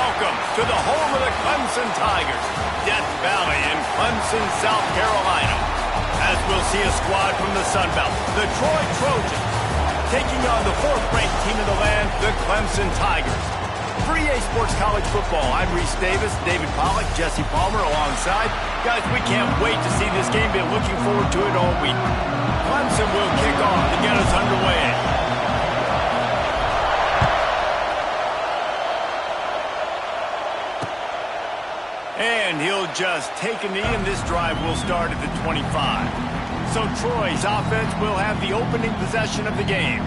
welcome to the home of the Clemson Tigers, Death Valley in Clemson, South Carolina. As we'll see a squad from the Sun Belt, the Troy Trojans, taking on the fourth-ranked team in the land, the Clemson Tigers. For EA Sports College Football, I'm Reese Davis, David Pollack, Jesse Palmer alongside. Guys, we can't wait to see this game. Been looking forward to it all week. Clemson will kick off to get us underway. And he'll just take a knee, and this drive will start at the 25. So Troy's offense will have the opening possession of the game.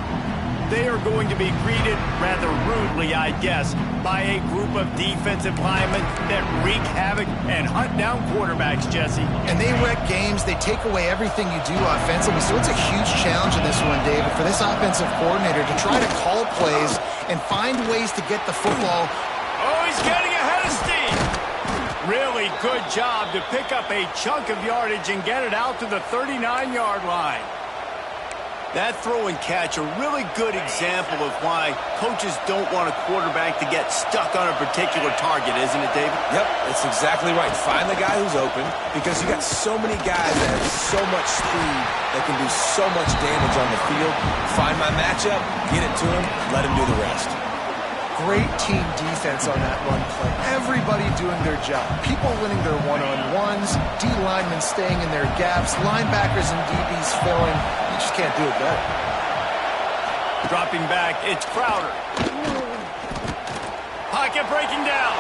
They are going to be greeted rather rudely, I guess, by a group of defensive linemen that wreak havoc and hunt down quarterbacks, Jesse. And they wreck games. They take away everything you do offensively. So it's a huge challenge in this one, David, for this offensive coordinator to try to call plays and find ways to get the football. Oh, he's getting ahead of steam. Really good job to pick up a chunk of yardage and get it out to the 39-yard line. That throw and catch, a really good example of why coaches don't want a quarterback to get stuck on a particular target, isn't it, David? Yep, that's exactly right. Find the guy who's open, because you got so many guys that have so much speed that can do so much damage on the field. Find my matchup, get it to him, let him do the rest. Great team defense on that run play. Everybody doing their job. People winning their one-on-ones, D linemen staying in their gaps, linebackers and DBs filling. You just can't do it better. Dropping back, it's Crowder. Pocket breaking down.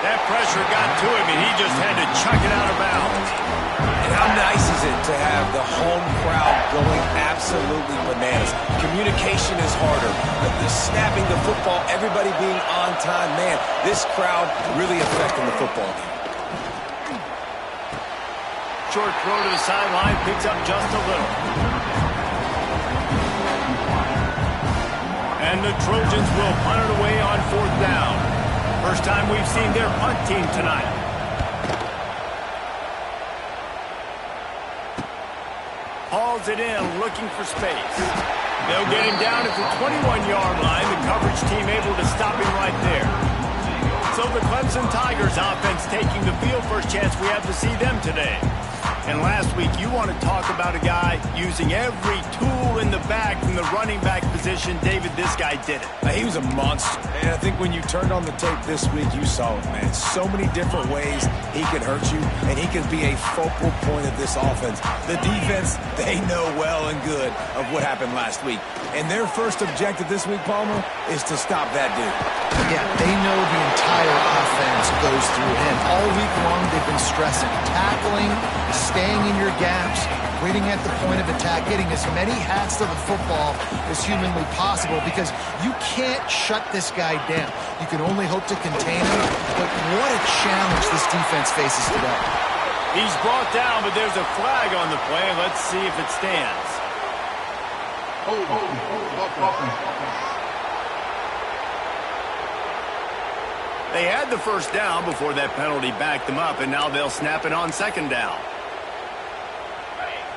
That pressure got to him, and he just had to chuck it out of bounds. And how nice is it to have the home crowd going absolutely bananas? Communication is harder. The snapping the football, everybody being on time. Man, this crowd really affecting the football game. Short throw to the sideline, picks up just a little. And the Trojans will punt it away on fourth down. First time we've seen their punt team tonight. Hauls it in, looking for space. They'll get him down at the 21-yard line. The coverage team able to stop him right there. So the Clemson Tigers offense taking the field. First chance we have to see them today. And last week, you want to talk about a guy using every tool in the bag from the running back position. David, this guy did it. He was a monster. And I think when you turned on the tape this week, you saw it, man. So many different ways he can hurt you, and he can be a focal point of this offense. The defense, they know well and good of what happened last week. And their first objective this week, Palmer, is to stop that dude. Yeah, they know the entire offense goes through him. All week long, they've been stressing tackling, staying in your gaps, waiting at the point of attack, getting as many hats to the football as humanly possible, because you can't shut this guy down. You can only hope to contain him, but what a challenge this defense faces today. He's brought down, but there's a flag on the play. Let's see if it stands. They had the first down before that penalty backed them up, and now they'll snap it on second down.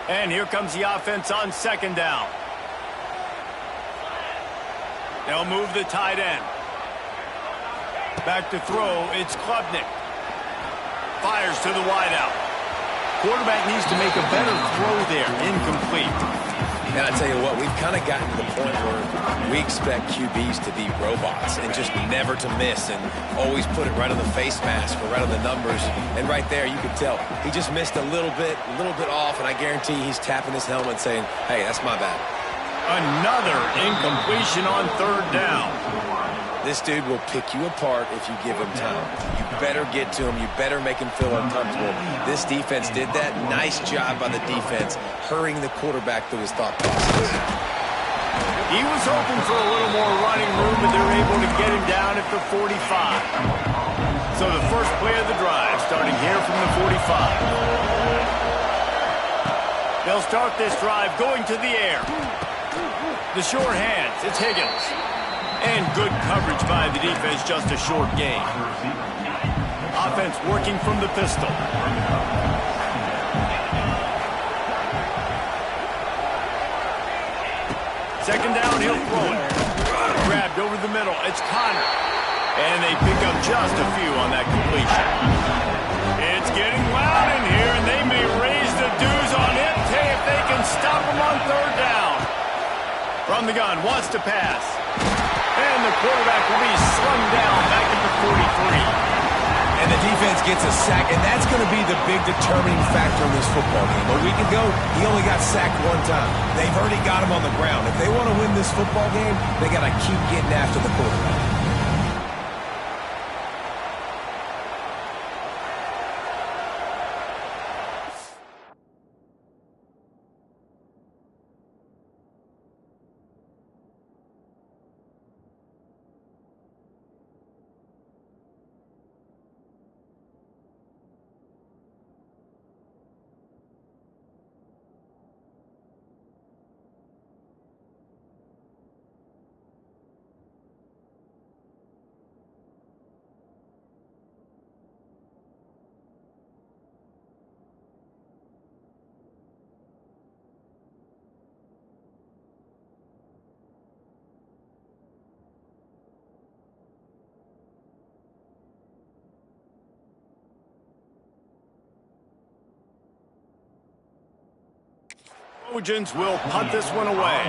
And here comes the offense on second down. They'll move the tight end. Back to throw, it's Klubnik. Fires to the wideout. Quarterback needs to make a better throw there. Incomplete. And I tell you what, we've kind of gotten to the point where we expect QBs to be robots and just never to miss and always put it right on the face mask or right on the numbers. And right there, you could tell he just missed a little bit off, and I guarantee he's tapping his helmet saying, hey, that's my bad. Another incompletion on third down. This dude will pick you apart if you give him time. You better get to him. You better make him feel uncomfortable. This defense did that. Nice job by the defense, hurrying the quarterback through his thought process. He was hoping for a little more running room, but they're able to get him down at the 45. So the first play of the drive, starting here from the 45. They'll start this drive going to the air. The sure hands, it's Higgins. And good coverage by the defense, just a short gain. Offense working from the pistol. Second down, he'll throw it. Grabbed over the middle. It's Connor. And they pick up just a few on that completion. It's getting loud in here, and they may raise the dues on it if they can stop them on third down. From the gun, wants to pass. And the quarterback will be slung down back at the 43. And the defense gets a sack, and that's going to be the big determining factor in this football game. A week ago, he only got sacked one time. They've already got him on the ground. If they want to win this football game, they got to keep getting after the quarterback. Trojans will punt this one away.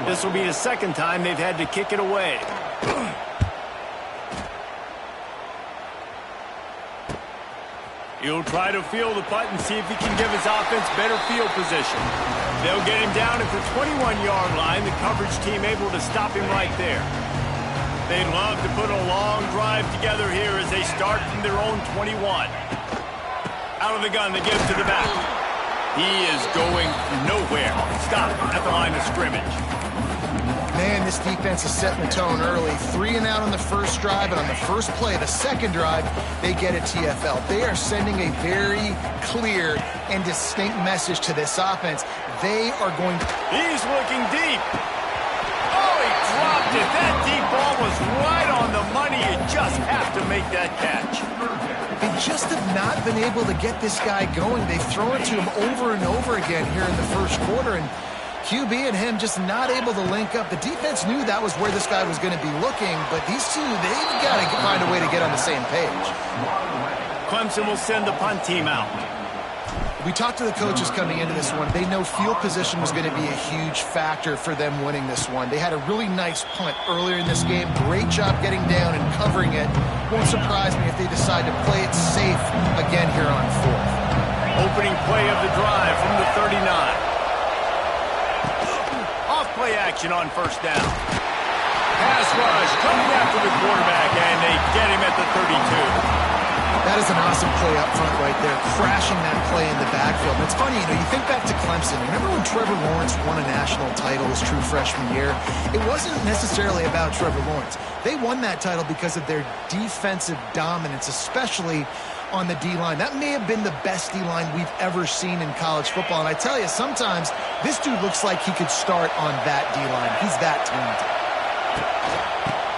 This will be the second time they've had to kick it away. He'll try to field the punt and see if he can give his offense better field position. They'll get him down at the 21-yard line. The coverage team able to stop him right there. They'd love to put a long drive together here as they start from their own 21. Out of the gun, they give it to the back. He is going nowhere. Stop at the line of scrimmage. Man, this defense is setting the tone early. 3 and out on the first drive, and on the first play of the second drive, they get a TFL. They are sending a very clear and distinct message to this offense. They are going to... He's looking deep. Oh, he dropped it. That deep ball was right on the money. You just have to make that catch. They just have not been able to get this guy going. They've thrown it to him over and over again here in the first quarter, and QB and him just not able to link up. The defense knew that was where this guy was going to be looking, but these two, they've got to find a way to get on the same page. Clemson will send the punt team out. We talked to the coaches coming into this one. They know field position was going to be a huge factor for them winning this one. They had a really nice punt earlier in this game. Great job getting down and covering it. Won't surprise me if they decide to play it safe again here on fourth. Opening play of the drive from the 39. Off play action on first down. Pass rush coming after the quarterback, and they get him at the 32. That is an awesome play up front right there, crashing that play in the backfield. And it's funny, you think back to Clemson. Remember when Trevor Lawrence won a national title his true freshman year? It wasn't necessarily about Trevor Lawrence. They won that title because of their defensive dominance, especially on the D-line. That may have been the best D-line we've ever seen in college football. And I tell you, sometimes this dude looks like he could start on that D-line. He's that talented.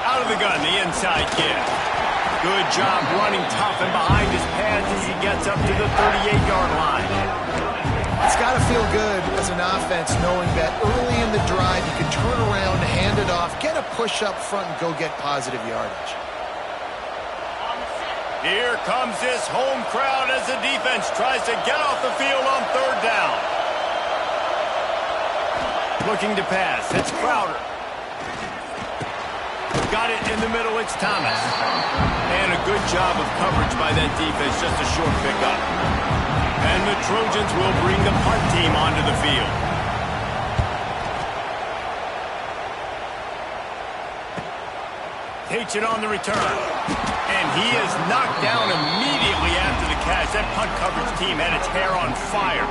Out of the gun, the inside kick. Good job running tough and behind his pads as he gets up to the 38-yard line. It's got to feel good as an offense knowing that early in the drive you can turn around, hand it off, get a push up front, and go get positive yardage. Here comes this home crowd as the defense tries to get off the field on third down. Looking to pass. It's Crowder. Got it in the middle. It's Thomas. And a good job of coverage by that defense. Just a short pickup. And the Trojans will bring the punt team onto the field. Takes it on the return. And he is knocked down immediately after the catch. That punt coverage team had its hair on fire.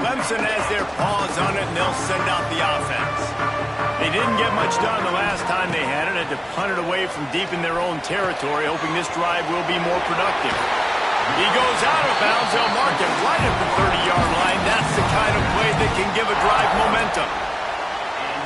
Clemson has their paws on it, and they'll send out the offense. They didn't get much done the last time they had it. Had to punt it away from deep in their own territory, hoping this drive will be more productive. He goes out of bounds. They'll mark him right at the 30-yard line. That's the kind of play that can give a drive momentum.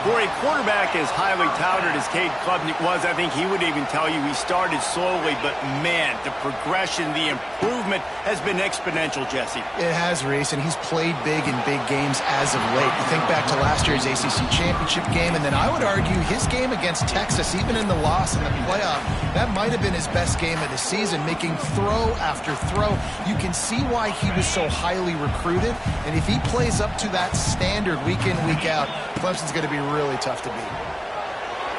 For a quarterback as highly touted as Cade Klubnik was, I think he would even tell you he started slowly, but man, the progression, the improvement has been exponential, Jesse. It has, Reese, and he's played big in big games as of late. You think back to last year's ACC championship game, and then I would argue his game against Texas, even in the loss in the playoff, that might have been his best game of the season, making throw after throw. You can see why he was so highly recruited, and if he plays up to that standard week in, week out, Clemson's going to be really tough to beat.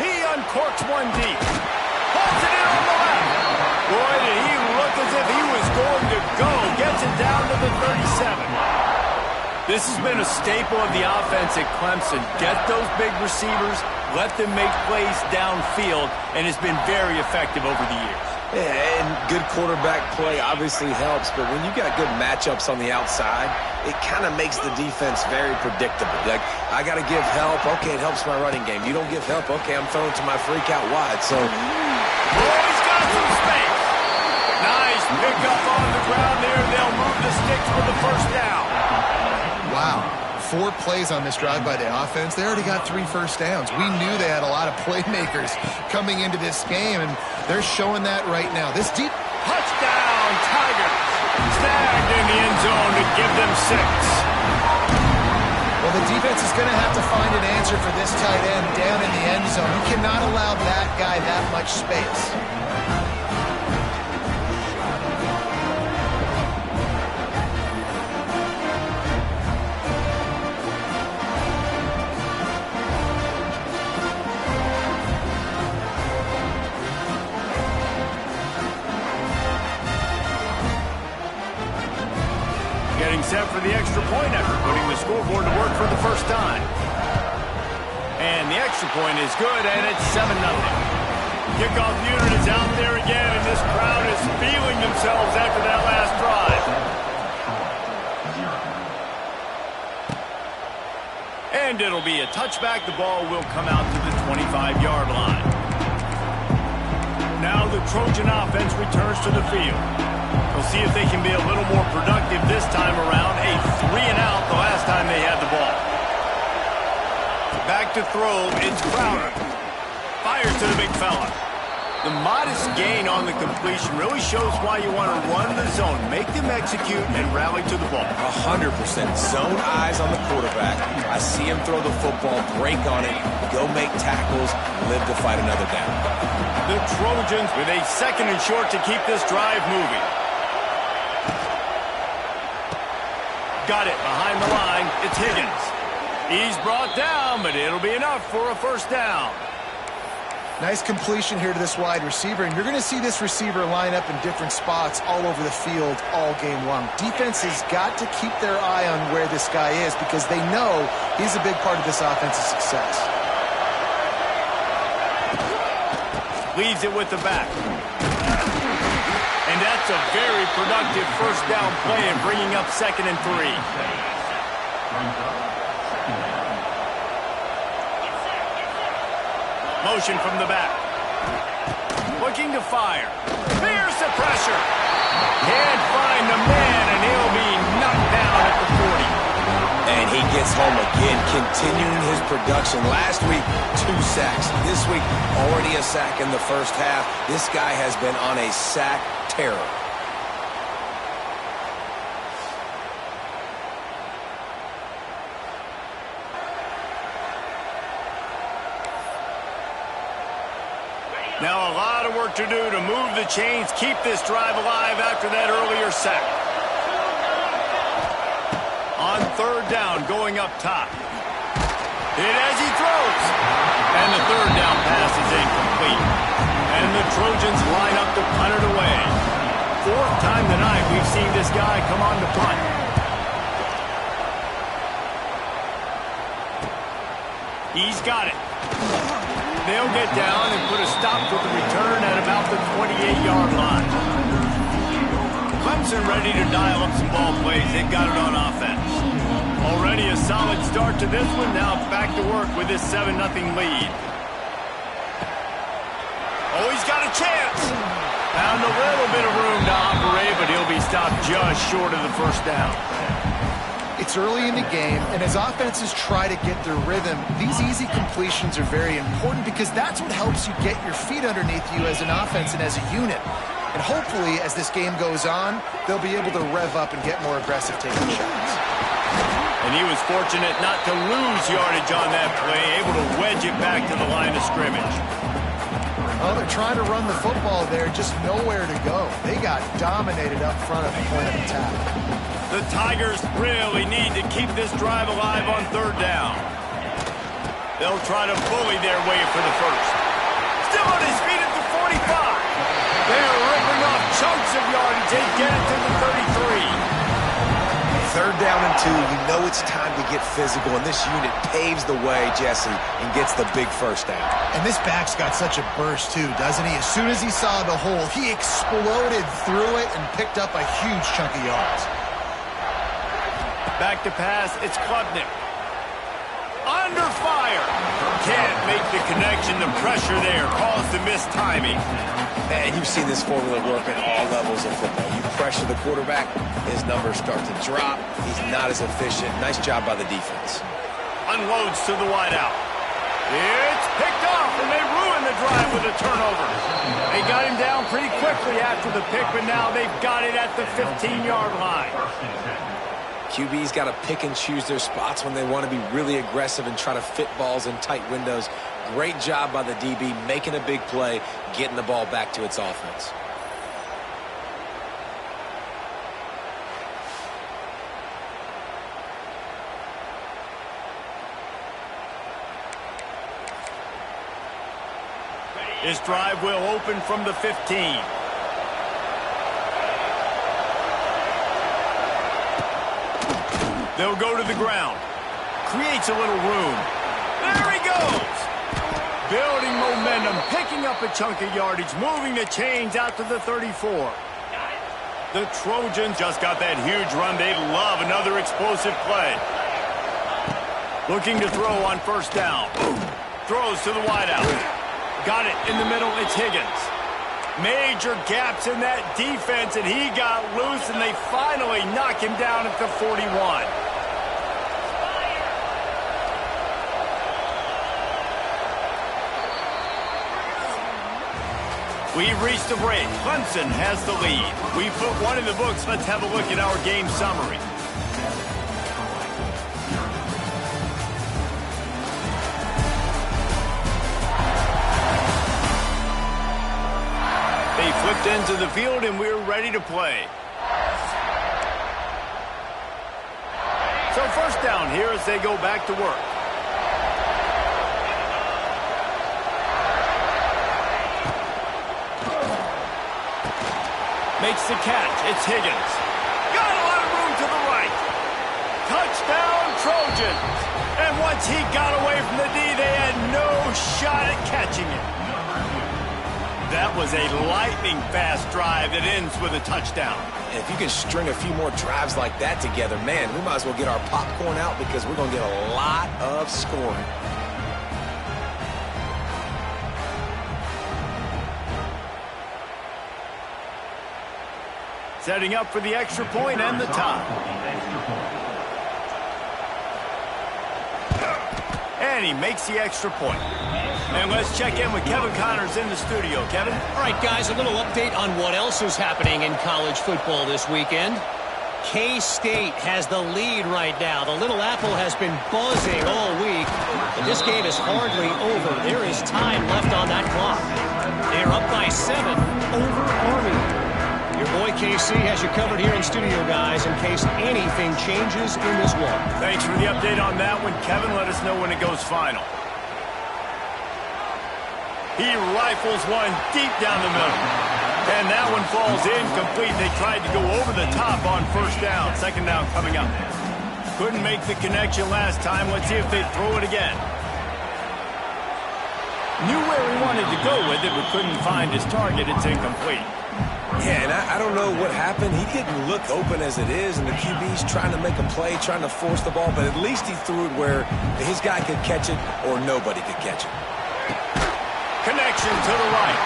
He uncorks one deep. Holds it in on the left. Boy, did he look as if he was going to go. Gets it down to the 37. This has been a staple of the offense at Clemson. Get those big receivers, let them make plays downfield, and it's been very effective over the years. Yeah, and good quarterback play obviously helps, but when you got good matchups on the outside, it kind of makes the defense very predictable. Like, I got to give help. Okay, it helps my running game. You don't give help. Okay, I'm throwing to my freak out wide. So, he's got some space. Nice pick up on the ground there. They'll move the sticks for the first down. Wow. 4 plays on this drive by the offense. They already got 3 first downs. We knew they had a lot of playmakers coming into this game, and they're showing that right now. This deep touchdown, Tigers. Snagged in the end zone to give them 6. Well, the defense is going to have to find an answer for this tight end down in the end zone. You cannot allow that guy that much space. Getting set for the extra point effort, putting the scoreboard to work for the first time. And the extra point is good, and it's 7-0. Kickoff unit is out there again, and this crowd is feeling themselves after that last drive. And it'll be a touchback. The ball will come out to the 25-yard line. Now the Trojan offense returns to the field. We'll see if they can be a little more productive this time around. A 3-and-out the last time they had the ball. Back to throw, it's Crowder. Fires to the big fella. The modest gain on the completion really shows why you want to run the zone. Make them execute and rally to the ball. 100% zone eyes on the quarterback. I see him throw the football, break on it, go make tackles, live to fight another down. The Trojans with a 2nd and short to keep this drive moving. Got it behind the line. It's Higgins. He's brought down, but it'll be enough for a first down. Nice completion here to this wide receiver, and you're going to see this receiver line up in different spots all over the field all game long. Defense has got to keep their eye on where this guy is because they know he's a big part of this offense's success. Leaves it with the back. And that's a very productive first down play and bringing up 2nd and 3. Motion from the back. Looking to fire. Fierce the pressure. Can't find the man, and he'll be knocked down at the 40. And he gets home again, continuing his production. Last week, 2 sacks. This week, already a sack in the first half. This guy has been on a sack terror. Now a lot of work to do to move the chains, keep this drive alive after that earlier sack. On 3rd down, going up top. Hit as he throws. And the 3rd down pass is incomplete. And the Trojans line up to punt it away. 4th time tonight we've seen this guy come on to punt. He's got it. They'll get down and put a stop to the return at about the 28-yard line. Clemson ready to dial up some ball plays. They've got it on offense. Already a solid start to this one. Now back to work with this 7-0 lead. Oh, he's got a chance. Found a little bit of room to operate, but he'll be stopped just short of the first down. It's early in the game, and as offenses try to get their rhythm, these easy completions are very important because that's what helps you get your feet underneath you as an offense and as a unit. And hopefully, as this game goes on, they'll be able to rev up and get more aggressive taking shots. And he was fortunate not to lose yardage on that play, able to wedge it back to the line of scrimmage. Well, they're trying to run the football there, just nowhere to go. They got dominated up front at the point of attack. The Tigers really need to keep this drive alive on third down. They'll try to bully their way for the first. Still on his feet at the 45. They're ripping off chunks of yardage. They get it to the 33. Third down and 2, you know it's time to get physical, and this unit paves the way, Jesse, and gets the big first down. And this back's got such a burst, too, doesn't he? As soon as he saw the hole, he exploded through it and picked up a huge chunk of yards. Back to pass, it's Klubnik. Under fire. Can't make the connection. The pressure there caused the missed timing. Man, you've seen this formula work at all levels of football. You pressure the quarterback, his numbers start to drop. He's not as efficient. Nice job by the defense. Unloads to the wideout. It's picked off, and they ruin the drive with a turnover. They got him down pretty quickly after the pick, but now they've got it at the 15-yard line. QB's got to pick and choose their spots when they want to be really aggressive and try to fit balls in tight windows. Great job by the DB making a big play, getting the ball back to its offense. This drive will open from the 15. They'll go to the ground. Creates a little room. There he goes. Building momentum, picking up a chunk of yardage, moving the chains out to the 34. The Trojans just got that huge run. They love another explosive play. Looking to throw on first down. Throws to the wideout. Got it in the middle. It's Higgins. Major gaps in that defense, and he got loose, and they finally knock him down at the 41. We've reached a break. Clemson has the lead. We put one in the books. Let's have a look at our game summary. They flipped into the field, and we're ready to play. So first down here as they go back to work. Makes the catch. It's Higgins. Got a lot of room to the right. Touchdown, Trojans. And once he got away from the D, they had no shot at catching it. That was a lightning-fast drive that ends with a touchdown. And if you can string a few more drives like that together, man, we might as well get our popcorn out because we're going to get a lot of scoring. Setting up for the extra point and the tie. And he makes the extra point. And let's check in with Kevin Connors in the studio. Kevin? All right, guys, a little update on what else is happening in college football this weekend. K-State has the lead right now. The Little Apple has been buzzing all week, but this game is hardly over. There is time left on that clock. They're up by 7 over Army. Your boy KC has you covered here in studio, guys, in case anything changes in this one. Thanks for the update on that one, Kevin. Let us know when it goes final. He rifles one deep down the middle. And that one falls incomplete. They tried to go over the top on first down. Second down coming up. Couldn't make the connection last time. Let's see if they throw it again. Knew where he wanted to go with it, but couldn't find his target. It's incomplete. Yeah, and I don't know what happened. He didn't look open as it is, and the QB's trying to make a play, trying to force the ball, but at least he threw it where his guy could catch it or nobody could catch it. Connection to the right.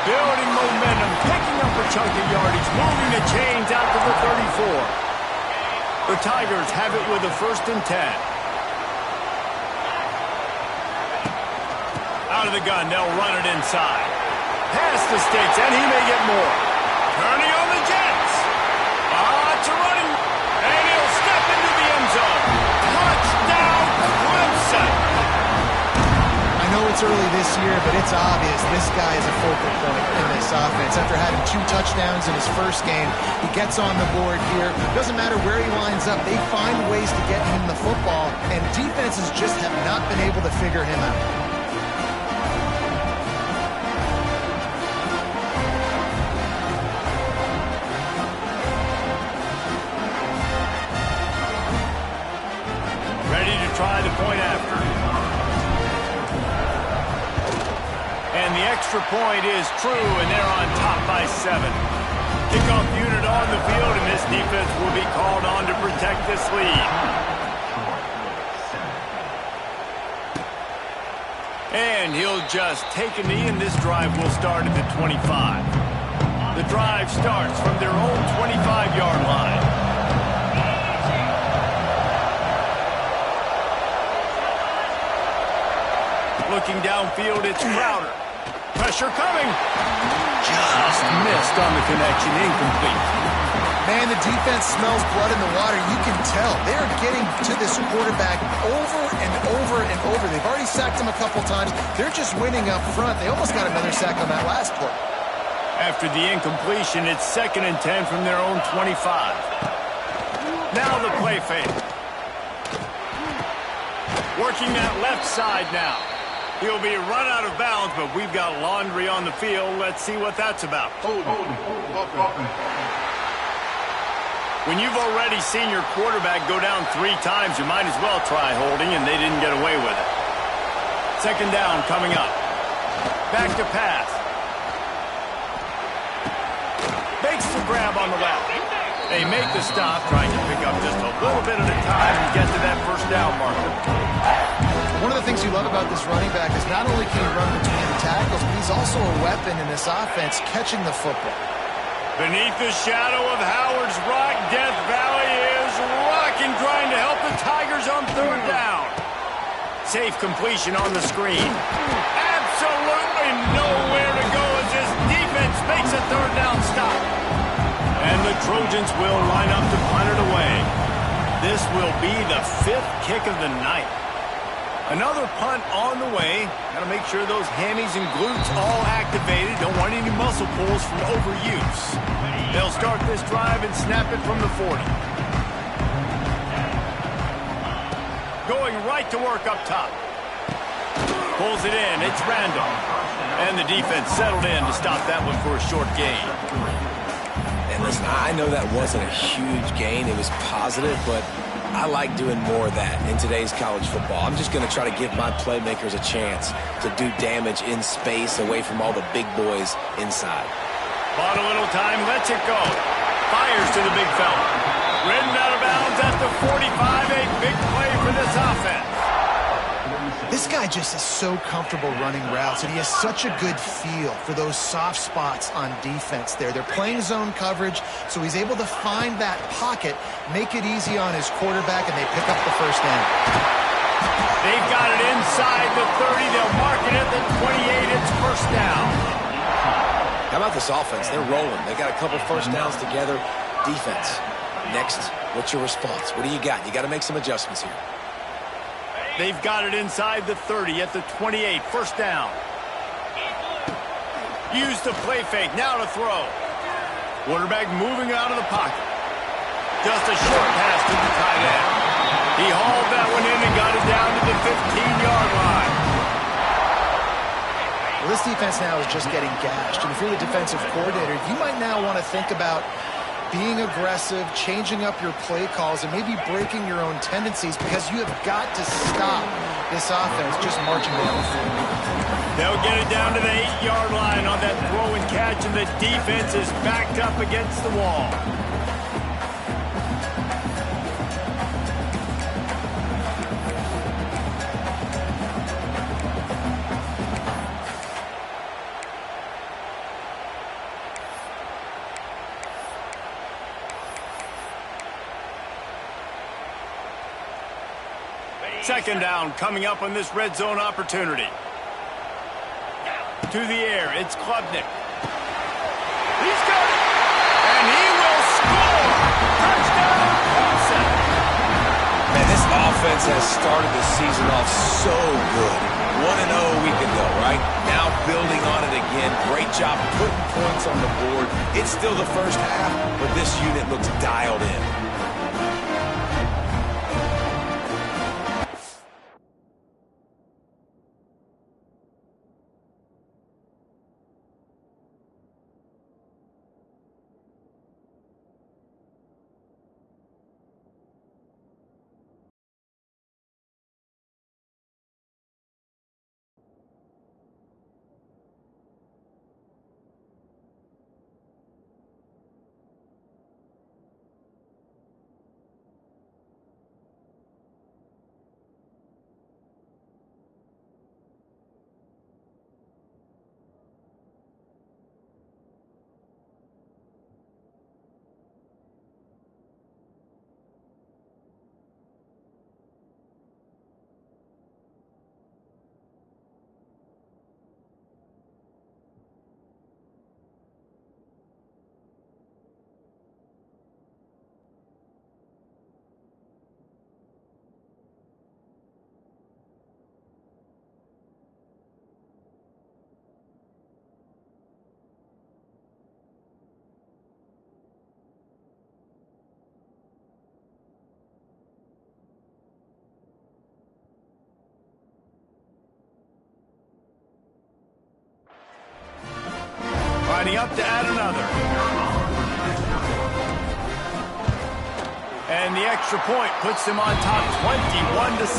Building momentum, picking up a chunk of yardage, moving the chains out to the 34. The Tigers have it with a 1st and 10. Out of the gun, they'll run it inside. Past the sticks, and he may get more. Turning on the Jets. It's a running, and he'll step into the end zone. Touchdown, Clemson. I know it's early this year, but it's obvious this guy is a focal point in this offense. After having 2 touchdowns in his first game, he gets on the board here. Doesn't matter where he lines up, they find ways to get him the football, and defenses just have not been able to figure him out. Ready to try the point after. And the extra point is true, and they're on top by 7. Kickoff unit on the field, and this defense will be called on to protect this lead. And he'll just take a knee, and this drive will start at the 25. The drive starts from their own 25-yard line. Looking downfield, it's Crowder. Pressure coming. Just missed on the connection, incomplete. Man, the defense smells blood in the water. You can tell. They're getting to this quarterback over and over and over. They've already sacked him a couple times. They're just winning up front. They almost got another sack on that last play. After the incompletion, it's 2nd and 10 from their own 25. Now the play fake. Working that left side now. He'll be run out of bounds, but we've got laundry on the field. Let's see what that's about. When you've already seen your quarterback go down 3 times, you might as well try holding, and they didn't get away with it. 2nd down coming up. Back to pass. Makes the grab on the left. They make the stop, trying to pick up just a little bit at a time and get to that 1st down marker. One of the things you love about this running back is not only can he run between the tackles, but he's also a weapon in this offense catching the football. Beneath the shadow of Howard's Rock, Death Valley is rocking, trying to help the Tigers on 3rd down. Safe completion on the screen. Absolutely nowhere to go as this defense makes a 3rd down stop. And the Trojans will line up to punt it away. This will be the 5th kick of the night. Another punt on the way. Got to make sure those hammies and glutes all activated. Don't want any muscle pulls from overuse. They'll start this drive and snap it from the 40. Going right to work up top. Pulls it in. It's Randall. And the defense settled in to stop that one for a short gain. And listen, I know that wasn't a huge gain. It was positive, but I like doing more of that in today's college football. I'm just going to try to give my playmakers a chance to do damage in space away from all the big boys inside. Bought a little time, lets it go. Fires to the big fella. Ridden out of bounds at the 45, a big play for this offense. This guy just is so comfortable running routes, and he has such a good feel for those soft spots on defense there. They're playing zone coverage, so he's able to find that pocket, make it easy on his quarterback, and they pick up the 1st down. They've got it inside the 30. They'll mark it at the 28. It's 1st down. How about this offense? They're rolling. They got a couple 1st downs together. Defense. Next, what's your response? What do you got? You got to make some adjustments here. They've got it inside the 30 at the 28. 1st down. Use the play fake. Now to throw. Quarterback moving out of the pocket. Just a short pass to the tight end. He hauled that one in and got it down to the 15-yard line. Well, this defense now is just getting gashed. And if you're the defensive coordinator, you might now want to think about being aggressive, changing up your play calls, and maybe breaking your own tendencies, because you have got to stop this offense just marching down the field. They'll get it down to the 8-yard line on that throw and catch, and the defense is backed up against the wall. Second down coming up on this red zone opportunity. To the air, it's Klubnik. He's got it! And he will score! Touchdown, Clemson! Man, this offense has started the season off so good. 1-0 a week ago, right? Now building on it again. Great job putting points on the board. It's still the first half, but this unit looks dialed in. Lining up to add another. And the extra point puts them on top 21-7.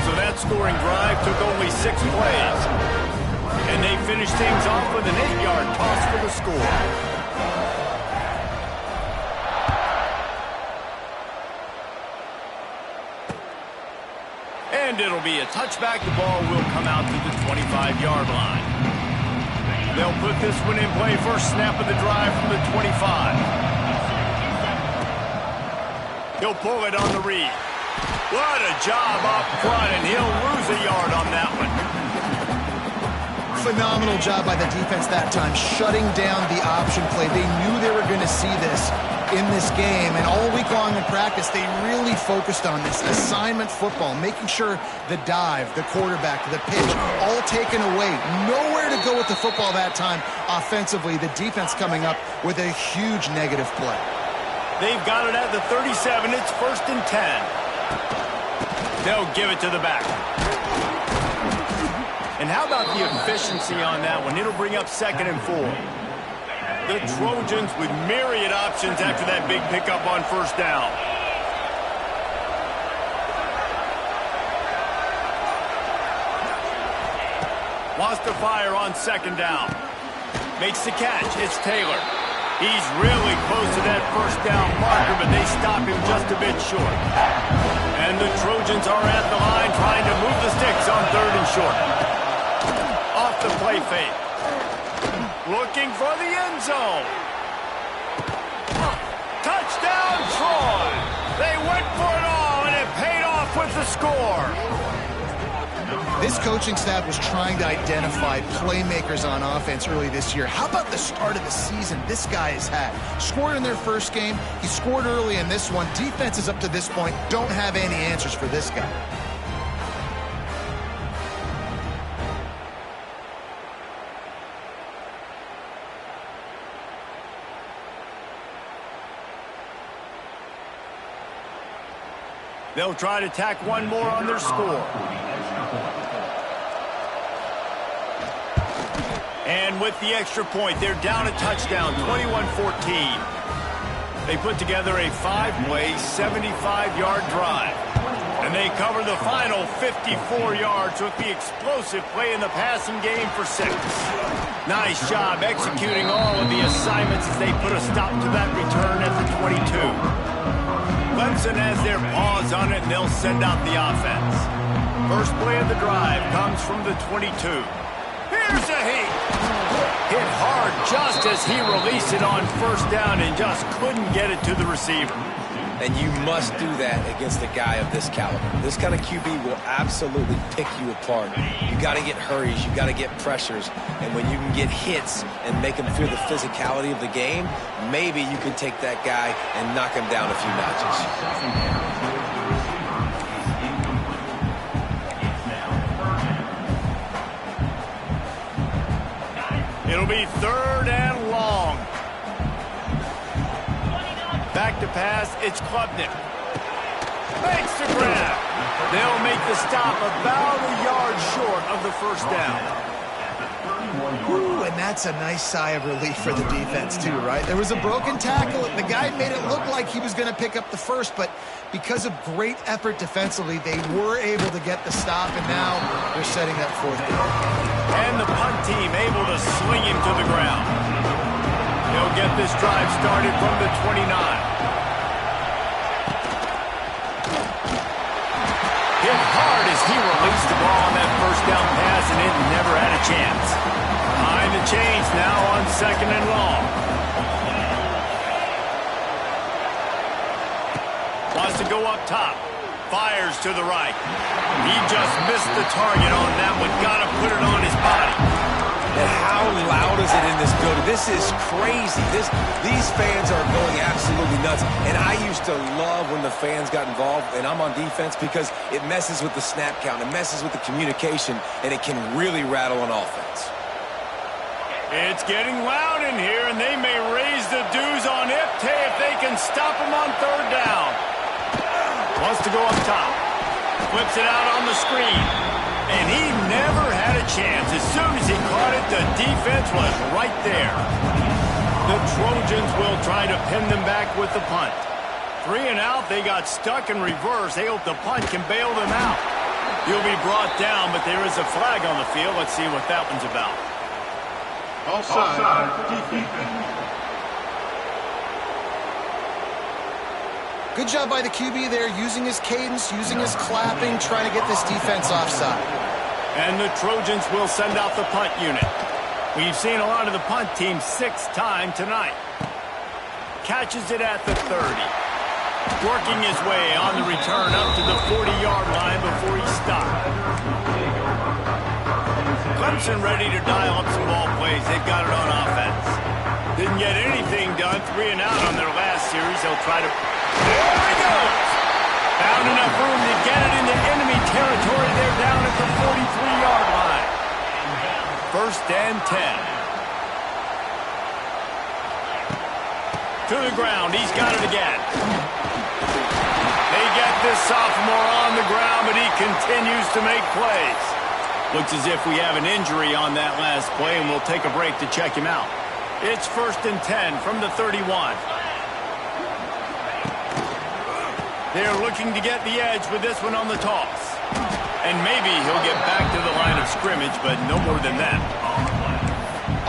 So that scoring drive took only 6 plays. And they finished things off with an 8-yard toss for the score. And it'll be a touchback. The ball will come out to the 25-yard line. They'll put this one in play. First snap of the drive from the 25. He'll pull it on the read. What a job up front, and he'll lose a yard on that one. Phenomenal job by the defense that time, shutting down the option play. They knew they were going to see this in this game, and all week long in practice, they really focused on this assignment football, making sure the dive, the quarterback, the pitch, all taken away. Nowhere to go with the football that time offensively. The defense coming up with a huge negative play. They've got it at the 37. It's 1st and 10. They'll give it to the back. And how about the efficiency on that one? It'll bring up 2nd and 4. The Trojans with myriad options after that big pickup on 1st down. Wants to fire on 2nd down. Makes the catch. It's Taylor. He's really close to that 1st down marker, but they stop him just a bit short. And the Trojans are at the line trying to move the sticks on 3rd and short. Off the play fake. Looking for the end zone. Touchdown, Troy! They went for it all, and it paid off with the score. This coaching staff was trying to identify playmakers on offense early this year. How about the start of the season this guy has had? Scored in their first game. He scored early in this one. Defenses up to this point don't have any answers for this guy. They'll try to tack one more on their score. And with the extra point, they're down a touchdown, 21-14. They put together a 5-play, 75-yard drive. And they cover the final 54 yards with the explosive play in the passing game for 6. Nice job executing all of the assignments as they put a stop to that return at the 22. Clemson has their paws on it, and they'll send out the offense. First play of the drive comes from the 22. Here's a hit. Hit hard just as he released it on 1st down and just couldn't get it to the receiver. And you must do that against a guy of this caliber. This kind of QB will absolutely pick you apart. You got to get hurries. You got to get pressures. And when you can get hits and make him feel the physicality of the game, maybe you can take that guy and knock him down a few notches. It'll be 3rd and long. Back to pass, it's Klubnik. Makes the grab. They'll make the stop about a yard short of the first down. Ooh, and that's a nice sigh of relief for the defense too, right? There was a broken tackle, and the guy made it look like he was going to pick up the first, but because of great effort defensively, they were able to get the stop, and now they're setting up 4th down. And the punt team able to swing him to the ground. They'll get this drive started from the 29. Hit hard as he released the ball on that first down pass, and it never had a chance. Behind the chains now on 2nd and long. Wants to go up top. Fires to the right. He just missed the target on that one. Got to put it on his body. And how loud is it in this building? This is crazy. These fans are going absolutely nuts. And I used to love when the fans got involved, and I'm on defense, because it messes with the snap count. It messes with the communication, and it can really rattle an offense. It's getting loud in here, and they may raise the dues on Ifte if they can stop him on 3rd down. Wants to go up top. Flips it out on the screen. And he never had a chance. As soon as he caught it, the defense was right there. The Trojans will try to pin them back with the punt. 3 and out, they got stuck in reverse. They hope the punt can bail them out. He'll be brought down, but there is a flag on the field. Let's see what that one's about. Offside. Defense. Good job by the QB there, using his cadence, using his clapping, trying to get this defense offside. And the Trojans will send out the punt unit. We've seen a lot of the punt team 6th time tonight. Catches it at the 30. Working his way on the return up to the 40-yard line before he stopped. Clemson ready to dial up some ball plays. They've got it on offense. Didn't get anything done. 3 and out on their last series. They'll try to... There he goes! Found enough room to get it into enemy territory. They're down at the 43-yard line. 1st and 10. To the ground. He's got it again. They get this sophomore on the ground, but he continues to make plays. Looks as if we have an injury on that last play, and we'll take a break to check him out. It's 1st and 10 from the 31. They're looking to get the edge with this one on the toss. And maybe he'll get back to the line of scrimmage, but no more than that.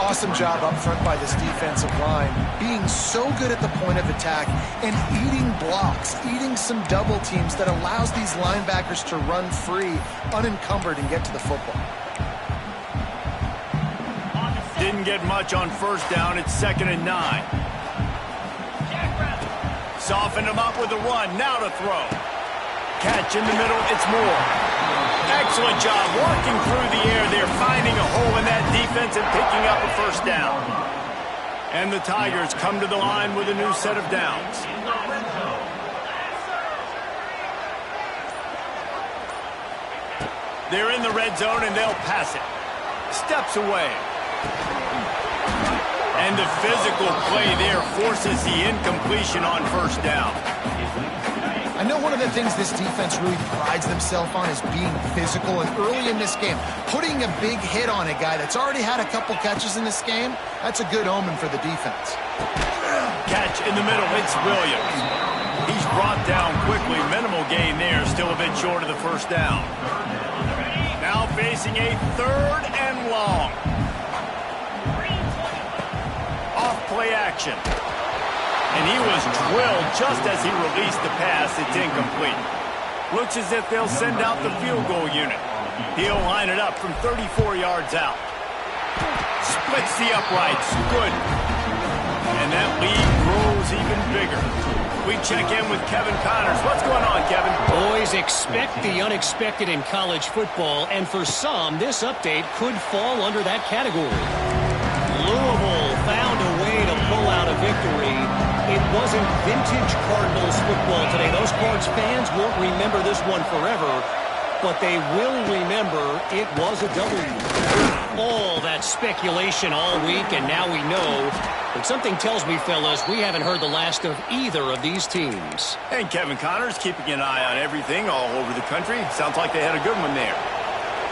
Awesome job up front by this defensive line, being so good at the point of attack and eating blocks, eating some double teams that allows these linebackers to run free, unencumbered, and get to the football. Didn't get much on 1st down. It's 2nd and 9. Softened him up with a run. Now to throw. Catch in the middle. It's Moore. Excellent job working through the air. They're finding a hole in that defense and picking up a 1st down. And the Tigers come to the line with a new set of downs. They're in the red zone, and they'll pass it. Steps away. And the physical play there forces the incompletion on 1st down. I know one of the things this defense really prides themselves on is being physical, and early in this game, putting a big hit on a guy that's already had a couple catches in this game, that's a good omen for the defense. Catch in the middle, it's Williams. He's brought down quickly, minimal gain there, still a bit short of the 1st down. Now facing a 3rd and long. Off-play action. And he was drilled just as he released the pass. It's incomplete. Looks as if they'll send out the field goal unit. He'll line it up from 34 yards out. Splits the uprights. Good. And that lead grows even bigger. We check in with Kevin Connors. What's going on, Kevin? Boys, expect the unexpected in college football, and for some, this update could fall under that category. Louisville found a way to pull out a victory. It wasn't vintage Cardinals football today. Those Cards fans won't remember this one forever, but they will remember it was a W. All that speculation all week, and now we know. But something tells me, fellas, we haven't heard the last of either of these teams. And Kevin Connors keeping an eye on everything all over the country. Sounds like they had a good one there.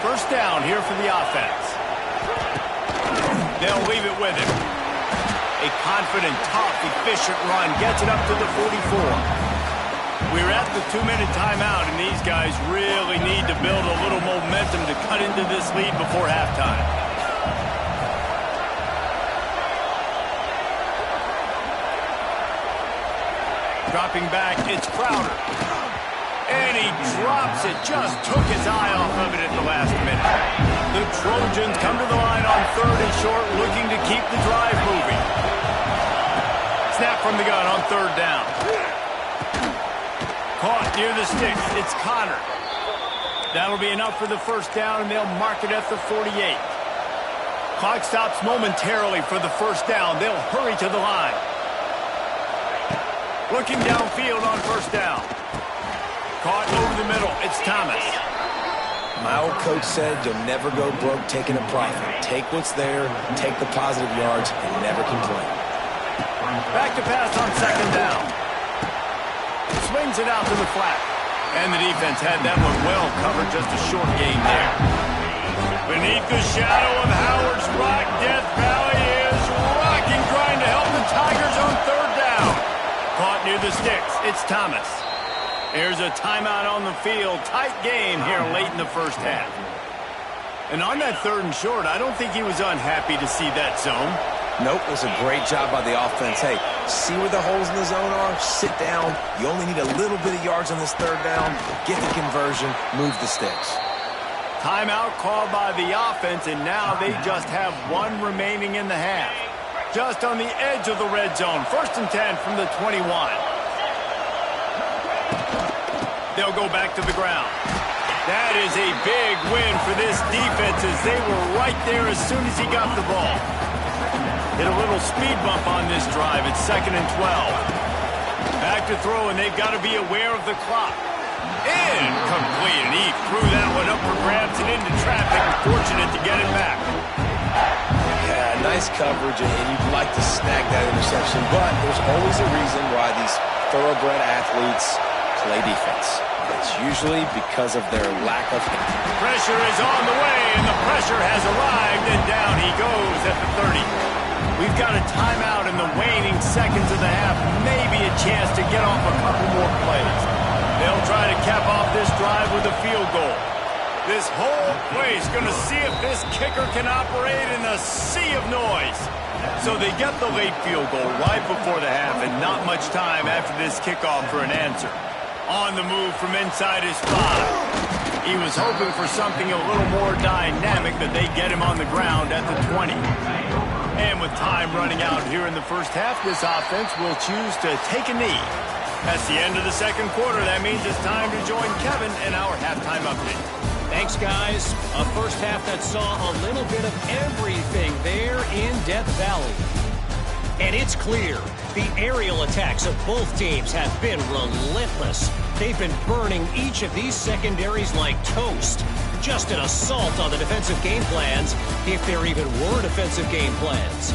First down here for the offense. They'll leave it with him. A confident, tough, efficient run gets it up to the 44. We're at the 2-minute timeout, and these guys really need to build a little momentum to cut into this lead before halftime. Dropping back, it's Crowder. And he drops it, just took his eye off of it at the last minute. The Trojans come to the line on 3rd and short, looking to keep the drive moving. Snap from the gun on 3rd down. Caught near the sticks, it's Connor. That'll be enough for the first down, and they'll mark it at the 48. Clock stops momentarily for the first down. They'll hurry to the line. Looking downfield on first down. Caught over the middle. It's Thomas. My old coach said you'll never go broke taking a profit. Take what's there, take the positive yards, and never complain. Back to pass on 2nd down. Swings it out to the flat. And the defense had that one well covered. Just a short gain there. Beneath the shadow of Howard's Rock, Death Valley is rocking, trying to help the Tigers on 3rd down. Caught near the sticks. It's Thomas. There's a timeout on the field. Tight game here late in the first half. And on that 3rd and short, I don't think he was unhappy to see that zone. Nope, it was a great job by the offense. Hey, see where the holes in the zone are? Sit down. You only need a little bit of yards on this 3rd down. Get the conversion. Move the sticks. Timeout called by the offense, and now they just have 1 remaining in the half. Just on the edge of the red zone. 1st and 10 from the 21. They'll go back to the ground. That is a big win for this defense, as they were right there as soon as he got the ball. Hit a little speed bump on this drive. It's 2nd and 12. Back to throw, and they've got to be aware of the clock. Incomplete, and he threw that one up for grabs and into traffic. Fortunate to get it back. Yeah, nice coverage, and you'd like to snag that interception, but there's always a reason why these thoroughbred athletes play defense. It's usually because of their lack of... Pressure is on the way, and the pressure has arrived, and down he goes at the 30. We've got a timeout in the waning seconds of the half, maybe a chance to get off a couple more plays. They'll try to cap off this drive with a field goal. This whole place going to see if this kicker can operate in a sea of noise. So they get the late field goal right before the half, and not much time after this kickoff for an answer. On the move from inside his 5. He was hoping for something a little more dynamic, but they get him on the ground at the 20. And with time running out here in the first half, this offense will choose to take a knee. That's the end of the 2nd quarter. That means it's time to join Kevin in our halftime update. Thanks, guys. A first half that saw a little bit of everything there in Death Valley. And it's clear, the aerial attacks of both teams have been relentless. They've been burning each of these secondaries like toast. Just an assault on the defensive game plans, if there even were defensive game plans.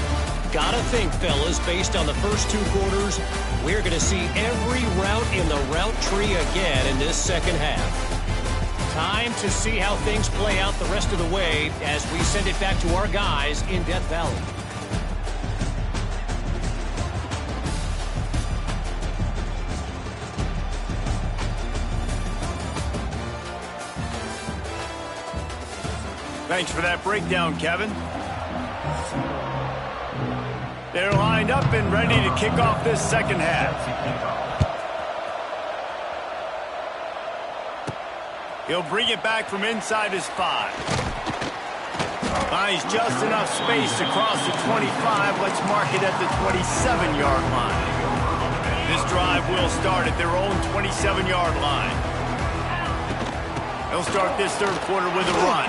Gotta think, fellas, based on the first 2 quarters, we're going to see every route in the route tree again in this 2nd half. Time to see how things play out the rest of the way as we send it back to our guys in Death Valley. Thanks for that breakdown, Kevin. They're lined up and ready to kick off this 2nd half. He'll bring it back from inside his 5. Finds just enough space to cross the 25. Let's mark it at the 27-yard line. This drive will start at their own 27-yard line. They'll start this third quarter with a run.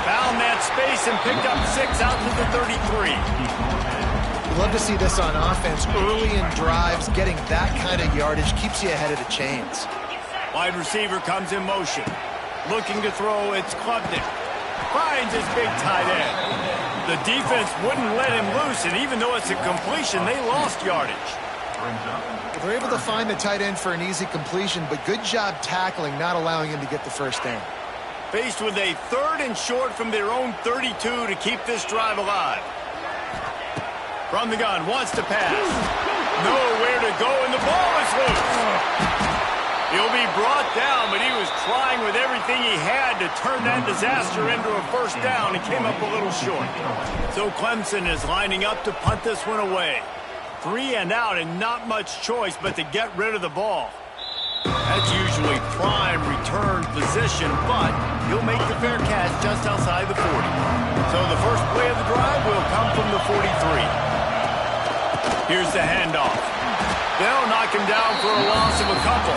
Found that space and picked up 6 out to the 33. Love to see this on offense. Early in drives, getting that kind of yardage keeps you ahead of the chains. Wide receiver comes in motion. Looking to throw, it's Clemson. Finds his big tight end. The defense wouldn't let him loose, and even though it's a completion, they lost yardage. They're able to find the tight end for an easy completion, but good job tackling, not allowing him to get the first down. Faced with a 3rd and short from their own 32 to keep this drive alive. From the gun, wants to pass. Nowhere to go, and the ball is loose. He'll be brought down, but he was trying with everything he had to turn that disaster into a first down and came up a little short. So Clemson is lining up to punt this one away. 3 and out and not much choice but to get rid of the ball. That's usually prime return position, but he'll make the fair catch just outside the 40. So the first play of the drive will come from the 43. Here's the handoff. They'll knock him down for a loss of a couple.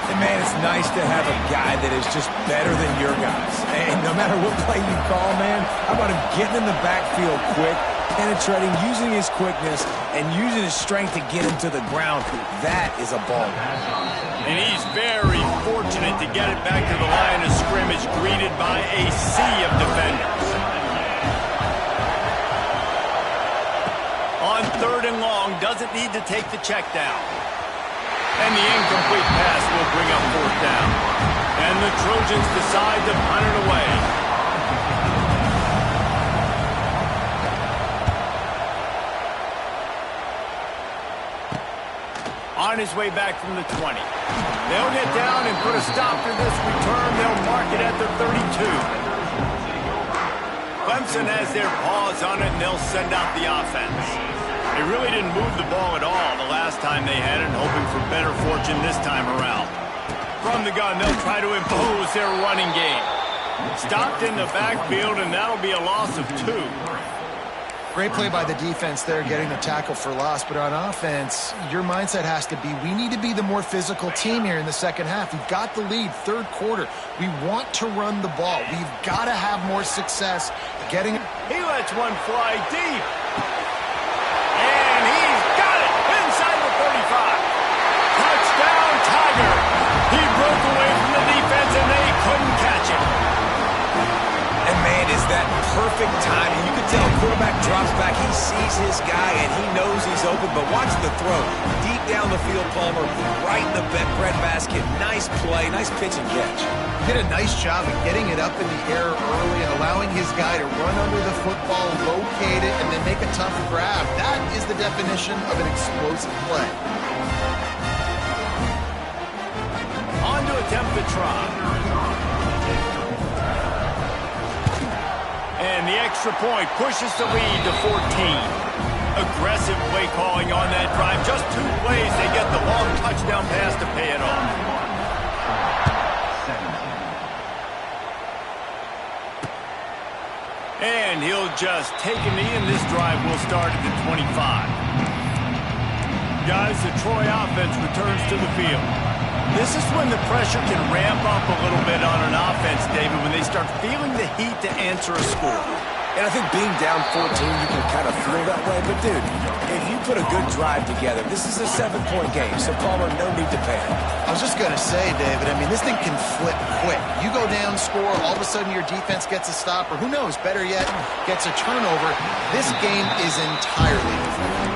And man, it's nice to have a guy that is just better than your guys. And no matter what play you call, man, how about him getting in the backfield quick, penetrating, using his quickness, and using his strength to get him to the ground. That is a ball. And he's very fortunate to get it back to the line of scrimmage, greeted by a sea of defenders. On 3rd and long, doesn't need to take the check down. And the incomplete pass will bring up 4th down. And the Trojans decide to punt it away. On his way back from the 20. They'll get down and put a stop to this return. They'll mark it at the 32. Clemson has their paws on it, and they'll send out the offense. They really didn't move the ball at all the last time they had it, hoping for better fortune this time around. From the gun, they'll try to impose their running game. Stopped in the backfield, and that'll be a loss of 2. Great play by the defense there, getting the tackle for loss. But on offense, your mindset has to be, we need to be the more physical team here in the second half. We've got the lead, 3rd quarter. We want to run the ball. We've got to have more success getting... He lets one fly deep. And he's got it inside the 35. Touchdown, Tiger. He broke away from the defense, and they couldn't catch him. And man, is that perfect timing. You can tell quarterback drops back. He sees his guy, and he knows he's open. But watch the throw. Deep down the field, Palmer, right in the bread basket. Nice play, nice pitch and catch. Did a nice job of getting it up in the air early and allowing his guy to run under the football, locate it, and then make a tough grab. That is the definition of an explosive play. On to attempt the try. And the extra point pushes the lead to 14. Aggressive play calling on that drive. Just 2 plays, they get the long touchdown pass to pay it off. And he'll just take a knee, and this drive will start at the 25. Guys, the Troy offense returns to the field. This is when the pressure can ramp up a little bit on an offense, David, when they start feeling the heat to answer a score. And I think being down 14, you can kind of feel that way. But, dude, if you put a good drive together, this is a 7-point game, so Palmer, no need to panic. I was just going to say, David, I mean, this thing can flip quick. You go down, score, all of a sudden your defense gets a stop, or who knows, better yet, gets a turnover. This game is entirely different.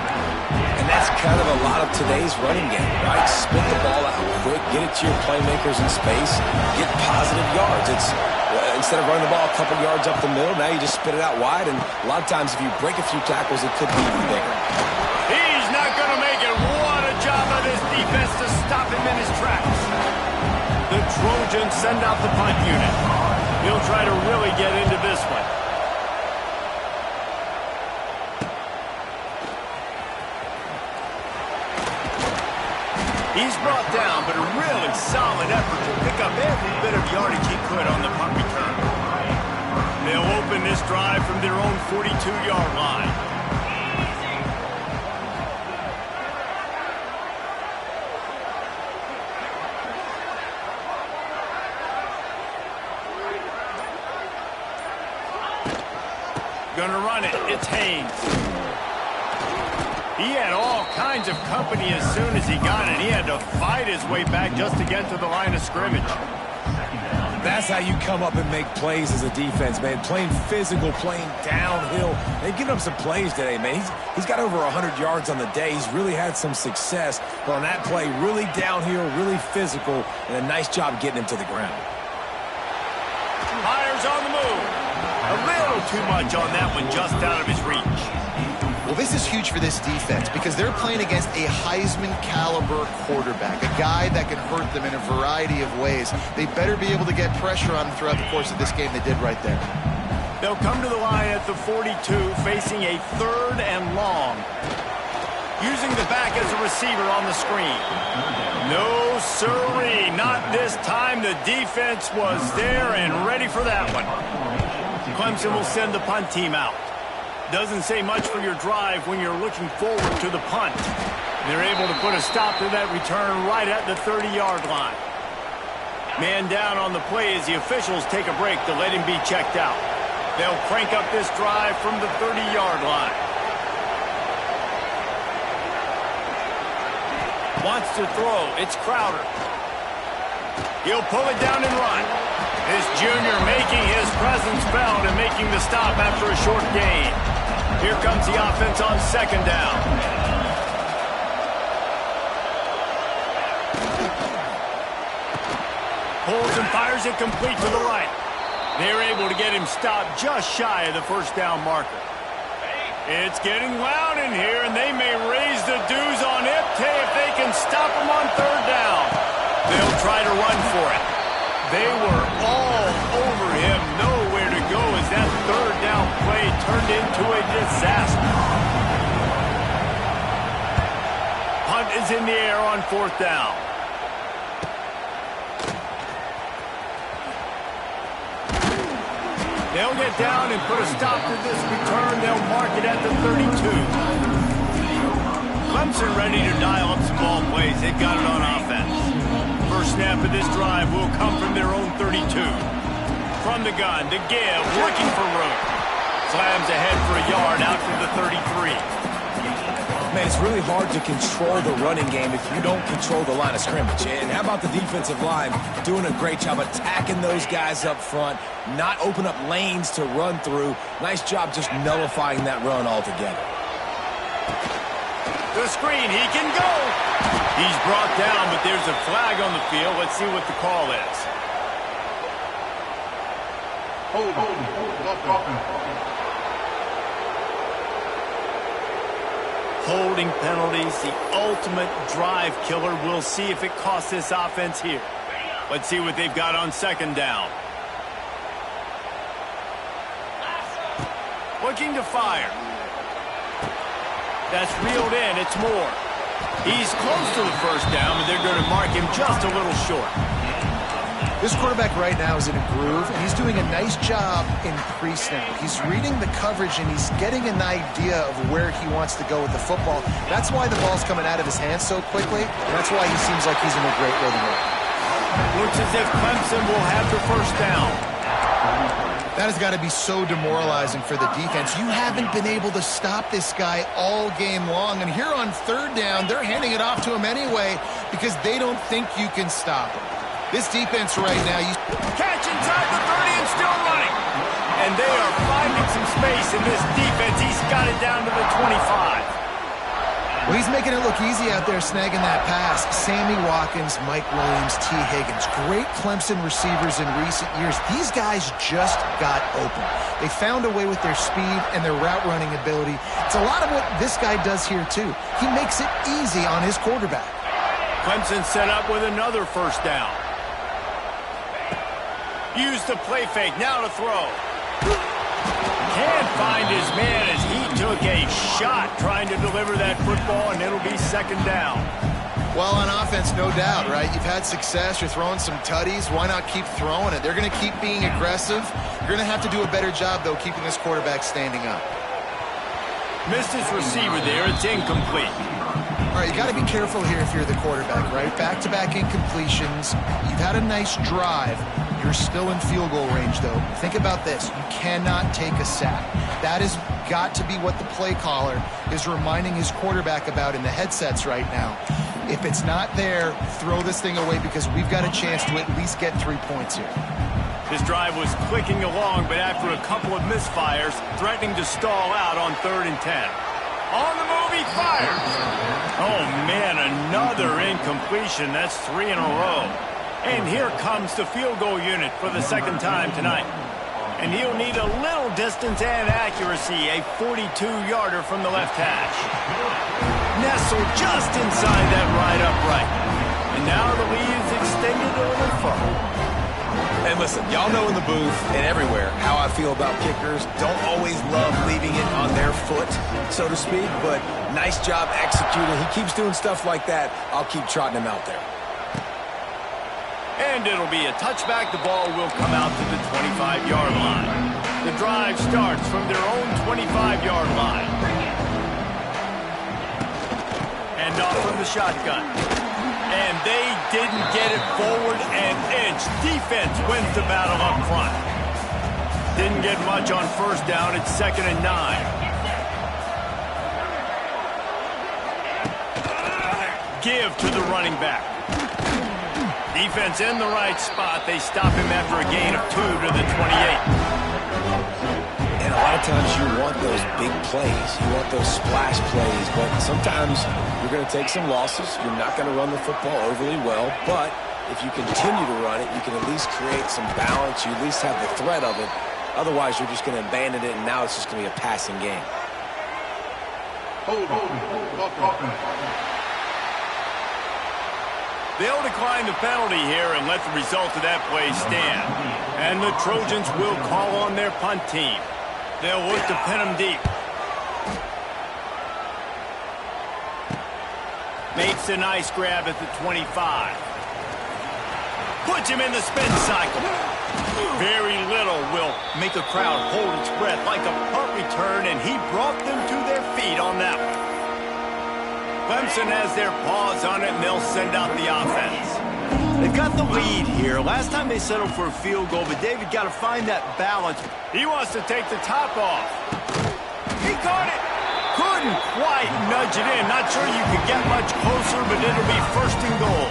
And that's kind of a lot of today's running game, right? Spit the ball out quick, get it to your playmakers in space, get positive yards. It's instead of running the ball a couple yards up the middle, now you just spit it out wide, and a lot of times if you break a few tackles, it could be even bigger. He's not going to make it. What a job of this defense to stop him in his tracks. The Trojans send out the punt unit. He'll try to really get into this one. He's brought down, but a really solid effort to pick up every bit of yardage he could on the punt return. They'll open this drive from their own 42-yard line. Gonna run it. It's Haynes. He had all kinds of company as soon as he got it. He had to fight his way back just to get to the line of scrimmage. That's how you come up and make plays as a defense, man. Playing physical, playing downhill. They've given him some plays today, man. He's got over 100 yards on the day. He's really had some success. But on that play, really downhill, really physical, and a nice job getting him to the ground. Myers on the move. A little too much on that one, just out of his reach. Well, this is huge for this defense because they're playing against a Heisman-caliber quarterback, a guy that can hurt them in a variety of ways. They better be able to get pressure on him throughout the course of this game. They did right there. They'll come to the line at the 42, facing a 3rd and long. Using the back as a receiver on the screen. No siree, not this time. The defense was there and ready for that one. Clemson will send the punt team out. Doesn't say much for your drive when you're looking forward to the punt. They're able to put a stop to that return right at the 30-yard line. Man down on the play as the officials take a break to let him be checked out. They'll crank up this drive from the 30-yard line. Wants to throw. It's Crowder. He'll pull it down and run. This junior making his presence felt and making the stop after a short gain. Here comes the offense on 2nd down. Pulls and fires it complete to the right. They're able to get him stopped just shy of the 1st down marker. It's getting loud in here, and they may raise the dues on Ipte if they can stop him on 3rd down. They'll try to run for it. They were all over him, nowhere to go as that 3rd down play turned into a disaster. Punt is in the air on 4th down. They'll get down and put a stop to this return. They'll mark it at the 32. Clemson ready to dial up some ball plays. They've got it on offense. First snap of this drive will come from their own 32. From the gun, to give, looking for room. Slams ahead for a yard out to the 33. Man, it's really hard to control the running game if you don't control the line of scrimmage. And how about the defensive line doing a great job attacking those guys up front, not open up lanes to run through. Nice job just nullifying that run altogether. The screen, he can go. He's brought down, but there's a flag on the field. Let's see what the call is. Holding penalties, the ultimate drive killer. We'll see if it costs this offense here. Let's see what they've got on 2nd down. Looking to fire. That's reeled in. It's Moore. He's close to the 1st down, but they're going to mark him just a little short. This quarterback right now is in a groove, and he's doing a nice job in pre-snap. He's reading the coverage, and he's getting an idea of where he wants to go with the football. That's why the ball's coming out of his hands so quickly, and that's why he seems like he's in a great rhythm. Looks as if Clemson will have the 1st down. That has got to be so demoralizing for the defense. You haven't been able to stop this guy all game long, and here on 3rd down, they're handing it off to him anyway because they don't think you can stop him. This defense right now, catch inside the 30 and still running. And they are finding some space in this defense. He's got it down to the 25. Well, he's making it look easy out there snagging that pass. Sammy Watkins, Mike Williams, T. Higgins. Great Clemson receivers in recent years. These guys just got open. They found a way with their speed and their route running ability. It's a lot of what this guy does here, too. He makes it easy on his quarterback. Clemson set up with another 1st down. Use the play fake, now to throw. Can't find his man as he took a shot trying to deliver that football, and it'll be 2nd down. Well, on offense, no doubt, right? You've had success. You're throwing some tutties. Why not keep throwing it? They're going to keep being aggressive. You're going to have to do a better job, though, keeping this quarterback standing up. Missed his receiver there. It's incomplete. All right, you got to be careful here if you're the quarterback, right? Back-to-back incompletions. You've had a nice drive. You're You're still in field goal range, though. Think about this. You cannot take a sack. That has got to be what the play caller is reminding his quarterback about in the headsets right now. If it's not there, throw this thing away because we've got a chance to at least get 3 points here. This drive was clicking along, but after a couple of misfires, threatening to stall out on 3rd and 10. On the move, he fires. Oh, man, another incompletion. That's 3 in a row. And here comes the field goal unit for the 2nd time tonight. And he'll need a little distance and accuracy, a 42-yarder from the left hash. Nestled just inside that right upright. And now the lead is extended a little further. And listen, y'all know in the booth and everywhere how I feel about kickers. Don't always love leaving it on their foot, so to speak, but nice job executing. He keeps doing stuff like that. I'll keep trotting him out there. And it'll be a touchback. The ball will come out to the 25-yard line. The drive starts from their own 25-yard line. And off from the shotgun. And they didn't get it forward an inch. Defense wins the battle up front. Didn't get much on 1st down. It's 2nd and 9. Give to the running back. Defense in the right spot. They stop him after a gain of 2 to the 28. And a lot of times you want those big plays. You want those splash plays. But sometimes you're going to take some losses. You're not going to run the football overly well. But if you continue to run it, you can at least create some balance. You at least have the threat of it. Otherwise, you're just going to abandon it, and now it's just going to be a passing game. They'll decline the penalty here and let the result of that play stand. And the Trojans will call on their punt team. They'll look to pin him deep. Makes a nice grab at the 25. Puts him in the spin cycle. Very little will make a crowd hold its breath like a punt return, and he brought them to their feet on that one. Clemson has their paws on it, and they'll send out the offense. They've got the lead here. Last time they settled for a field goal, but David got to find that balance. He wants to take the top off. He caught it. Couldn't quite nudge it in. Not sure you could get much closer, but it'll be 1st and goal.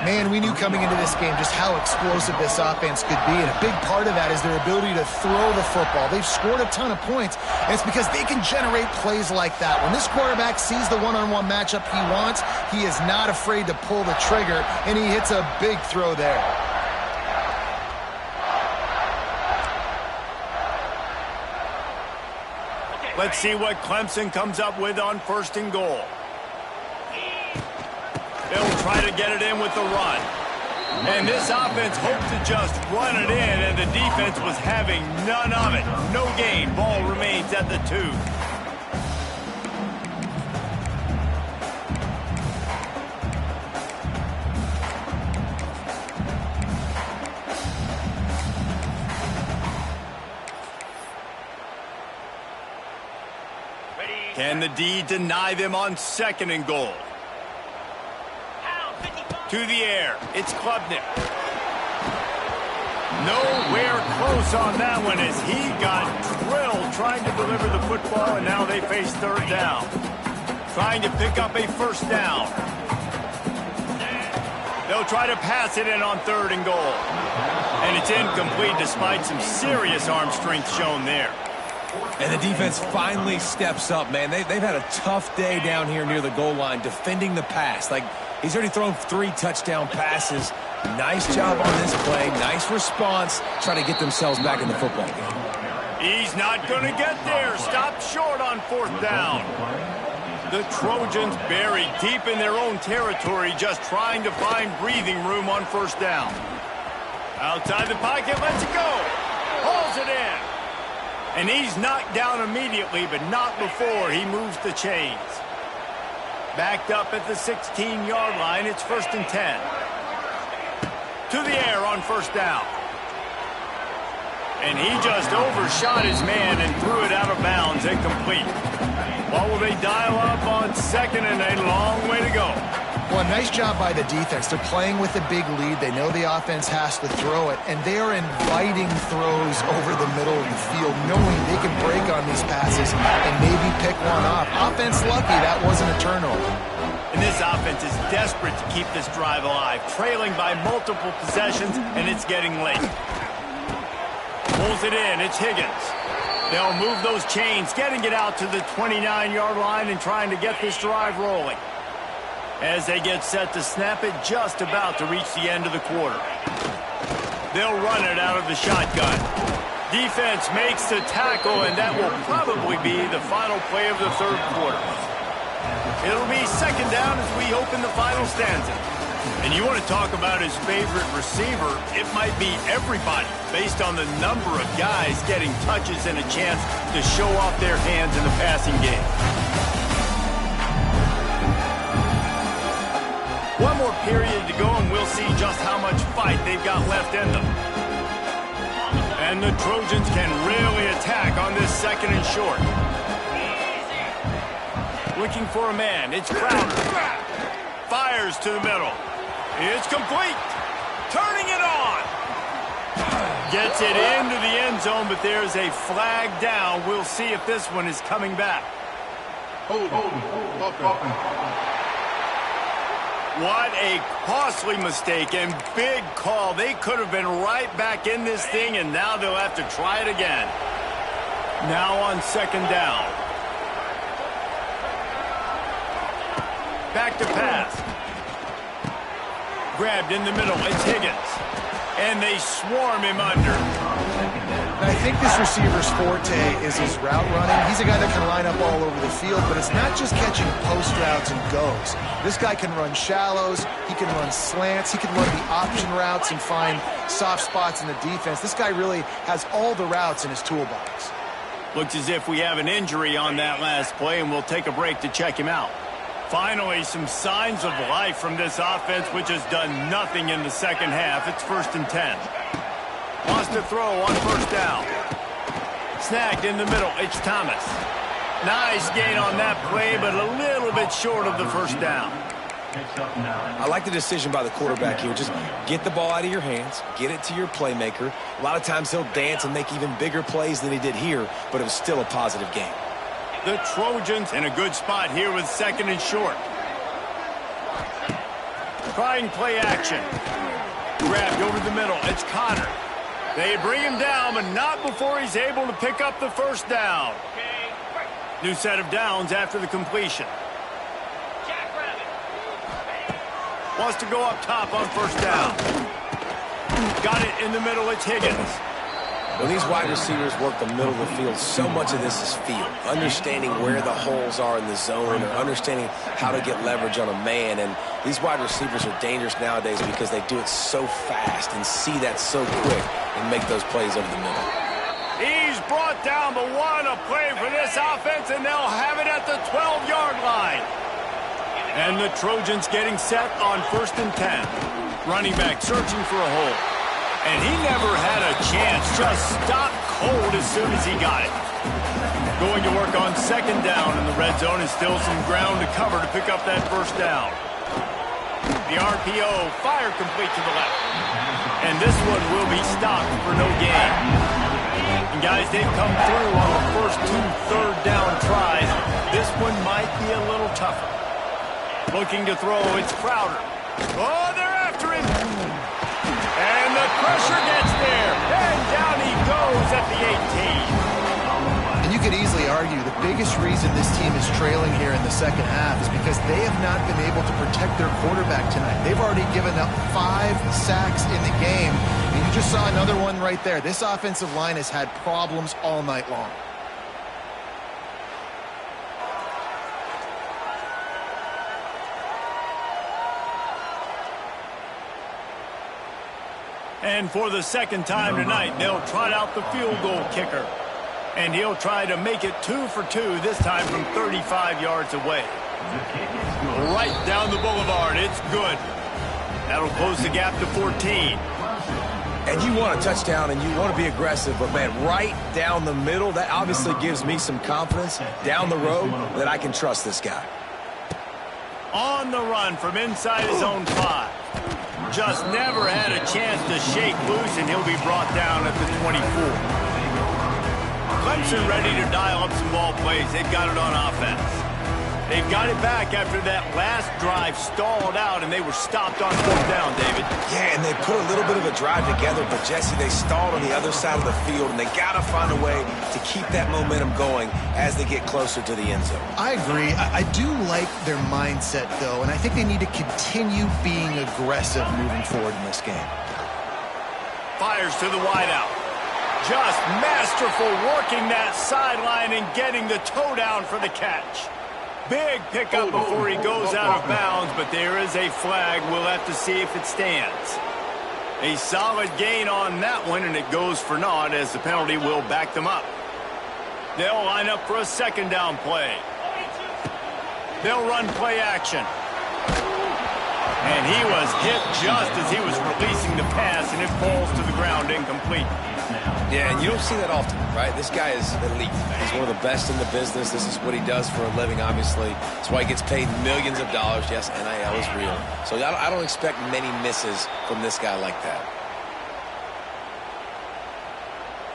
Man, we knew coming into this game just how explosive this offense could be, and a big part of that is their ability to throw the football. They've scored a ton of points, and it's because they can generate plays like that. When this quarterback sees the one-on-one matchup he wants, he is not afraid to pull the trigger, and he hits a big throw there. Let's see what Clemson comes up with on 1st and goal. They'll try to get it in with the run. And this offense hoped to just run it in, and the defense was having none of it. No gain. Ball remains at the 2. Can the D deny them on 2nd and goal? To the air. It's Klubnik. Nowhere close on that one as he got drilled trying to deliver the football, and now they face 3rd down. Trying to pick up a 1st down. They'll try to pass it in on 3rd and goal. And it's incomplete despite some serious arm strength shown there. And the defense finally steps up, man. They've had a tough day down here near the goal line defending the pass. Like, he's already thrown 3 touchdown passes. Nice job on this play. Nice response. Trying to get themselves back in the football game. He's not going to get there. Stopped short on 4th down. The Trojans buried deep in their own territory, just trying to find breathing room on 1st down. Outside the pocket, lets it go. Hauls it in. And he's knocked down immediately, but not before he moves the chains. Backed up at the 16-yard line, it's 1st and 10. To the air on 1st down. And he just overshot his man and threw it out of bounds, incomplete. What will they dial up on 2nd and a long way to go? Well, nice job by the defense. They're playing with a big lead. They know the offense has to throw it, and they are inviting throws over the middle of the field, knowing they can break on these passes and maybe pick one off. Offense lucky that wasn't a turnover. And this offense is desperate to keep this drive alive, trailing by multiple possessions, and it's getting late. Pulls it in. It's Higgins. They'll move those chains, getting it out to the 29-yard line and trying to get this drive rolling. As they get set to snap it, just about to reach the end of the quarter. They'll run it out of the shotgun. Defense makes the tackle, and that will probably be the final play of the third quarter. It'll be second down as we open the final stanza. And you want to talk about his favorite receiver, it might be everybody, based on the number of guys getting touches and a chance to show off their hands in the passing game. One more period to go, and we'll see just how much fight they've got left in them. And the Trojans can really attack on this second and short. Looking for a man. It's Crowder. Fires to the middle. It's complete. Turning it on. Gets it into the end zone, but there's a flag down. We'll see if this one is coming back. What a costly mistake and big call. They could have been right back in this thing, and now they'll have to try it again. Now on second down. Back to pass. Grabbed in the middle. It's Higgins. And they swarm him under. I think this receiver's forte is his route running. He's a guy that can line up all over the field, but it's not just catching post routes and goes. This guy can run shallows, he can run slants, he can run the option routes and find soft spots in the defense. This guy really has all the routes in his toolbox. Looks as if we have an injury on that last play, and we'll take a break to check him out. Finally, some signs of life from this offense, which has done nothing in the second half. It's 1st and 10. Wants to throw on first down. Snagged in the middle. It's Thomas. Nice gain on that play, but a little bit short of the first down. I like the decision by the quarterback here. Just get the ball out of your hands, get it to your playmaker. A lot of times he'll dance and make even bigger plays than he did here, but it was still a positive game. The Trojans in a good spot here with second and short. Trying play action. Grabbed over the middle. It's Connor. They bring him down, but not before he's able to pick up the first down. New set of downs after the completion. Wants to go up top on first down. Got it in the middle. It's Higgins. When these wide receivers work the middle of the field, so much of this is feel. Understanding where the holes are in the zone or understanding how to get leverage on a man. And these wide receivers are dangerous nowadays because they do it so fast and see that so quick and make those plays over the middle. He's brought down the one, a play for this offense, and they'll have it at the 12-yard line. And the Trojans getting set on 1st and 10. Running back searching for a hole. And he never had a chance, just stopped cold as soon as he got it. Going to work on second down in the red zone, and still some ground to cover to pick up that first down. The RPO, fire complete to the left. And this one will be stopped for no gain. And guys, they've come through on the first 2 third-down tries. This one might be a little tougher. Looking to throw, it's Crowder. Oh, they're after him. And the pressure gets there. And down he goes at the 18. And you could easily argue the biggest reason this team is trailing here in the second half is because they have not been able to protect their quarterback tonight. They've already given up 5 sacks in the game. And you just saw another one right there. This offensive line has had problems all night long. And for the second time tonight, they'll trot out the field goal kicker. And he'll try to make it 2 for 2, this time from 35 yards away. Right down the boulevard, it's good. That'll close the gap to 14. And you want a touchdown and you want to be aggressive, but man, right down the middle, that obviously gives me some confidence down the road that I can trust this guy. On the run from inside his own 5. Just never had a chance to shake loose, and he'll be brought down at the 24. Clemson ready to dial up some ball plays. They've got it on offense. They've got it back after that last drive stalled out, and they were stopped on 4th down, David. Yeah, and they put a little bit of a drive together, but, Jesse, they stalled on the other side of the field, and they got to find a way to keep that momentum going as they get closer to the end zone. I agree. I do like their mindset, though, and I think they need to continue being aggressive moving forward in this game. Fires to the wideout. Just masterful working that sideline and getting the toe down for the catch. Big pickup before he goes out of bounds, but there is a flag. We'll have to see if it stands. A solid gain on that one, and it goes for naught as the penalty will back them up. They'll line up for a 2nd down play. They'll run play action. And he was hit just as he was releasing the pass, and it falls to the ground incomplete. Yeah, and you don't see that often, right? This guy is elite. He's one of the best in the business. This is what he does for a living, obviously. That's why he gets paid millions of dollars. Yes, NIL is real. So I don't expect many misses from this guy like that.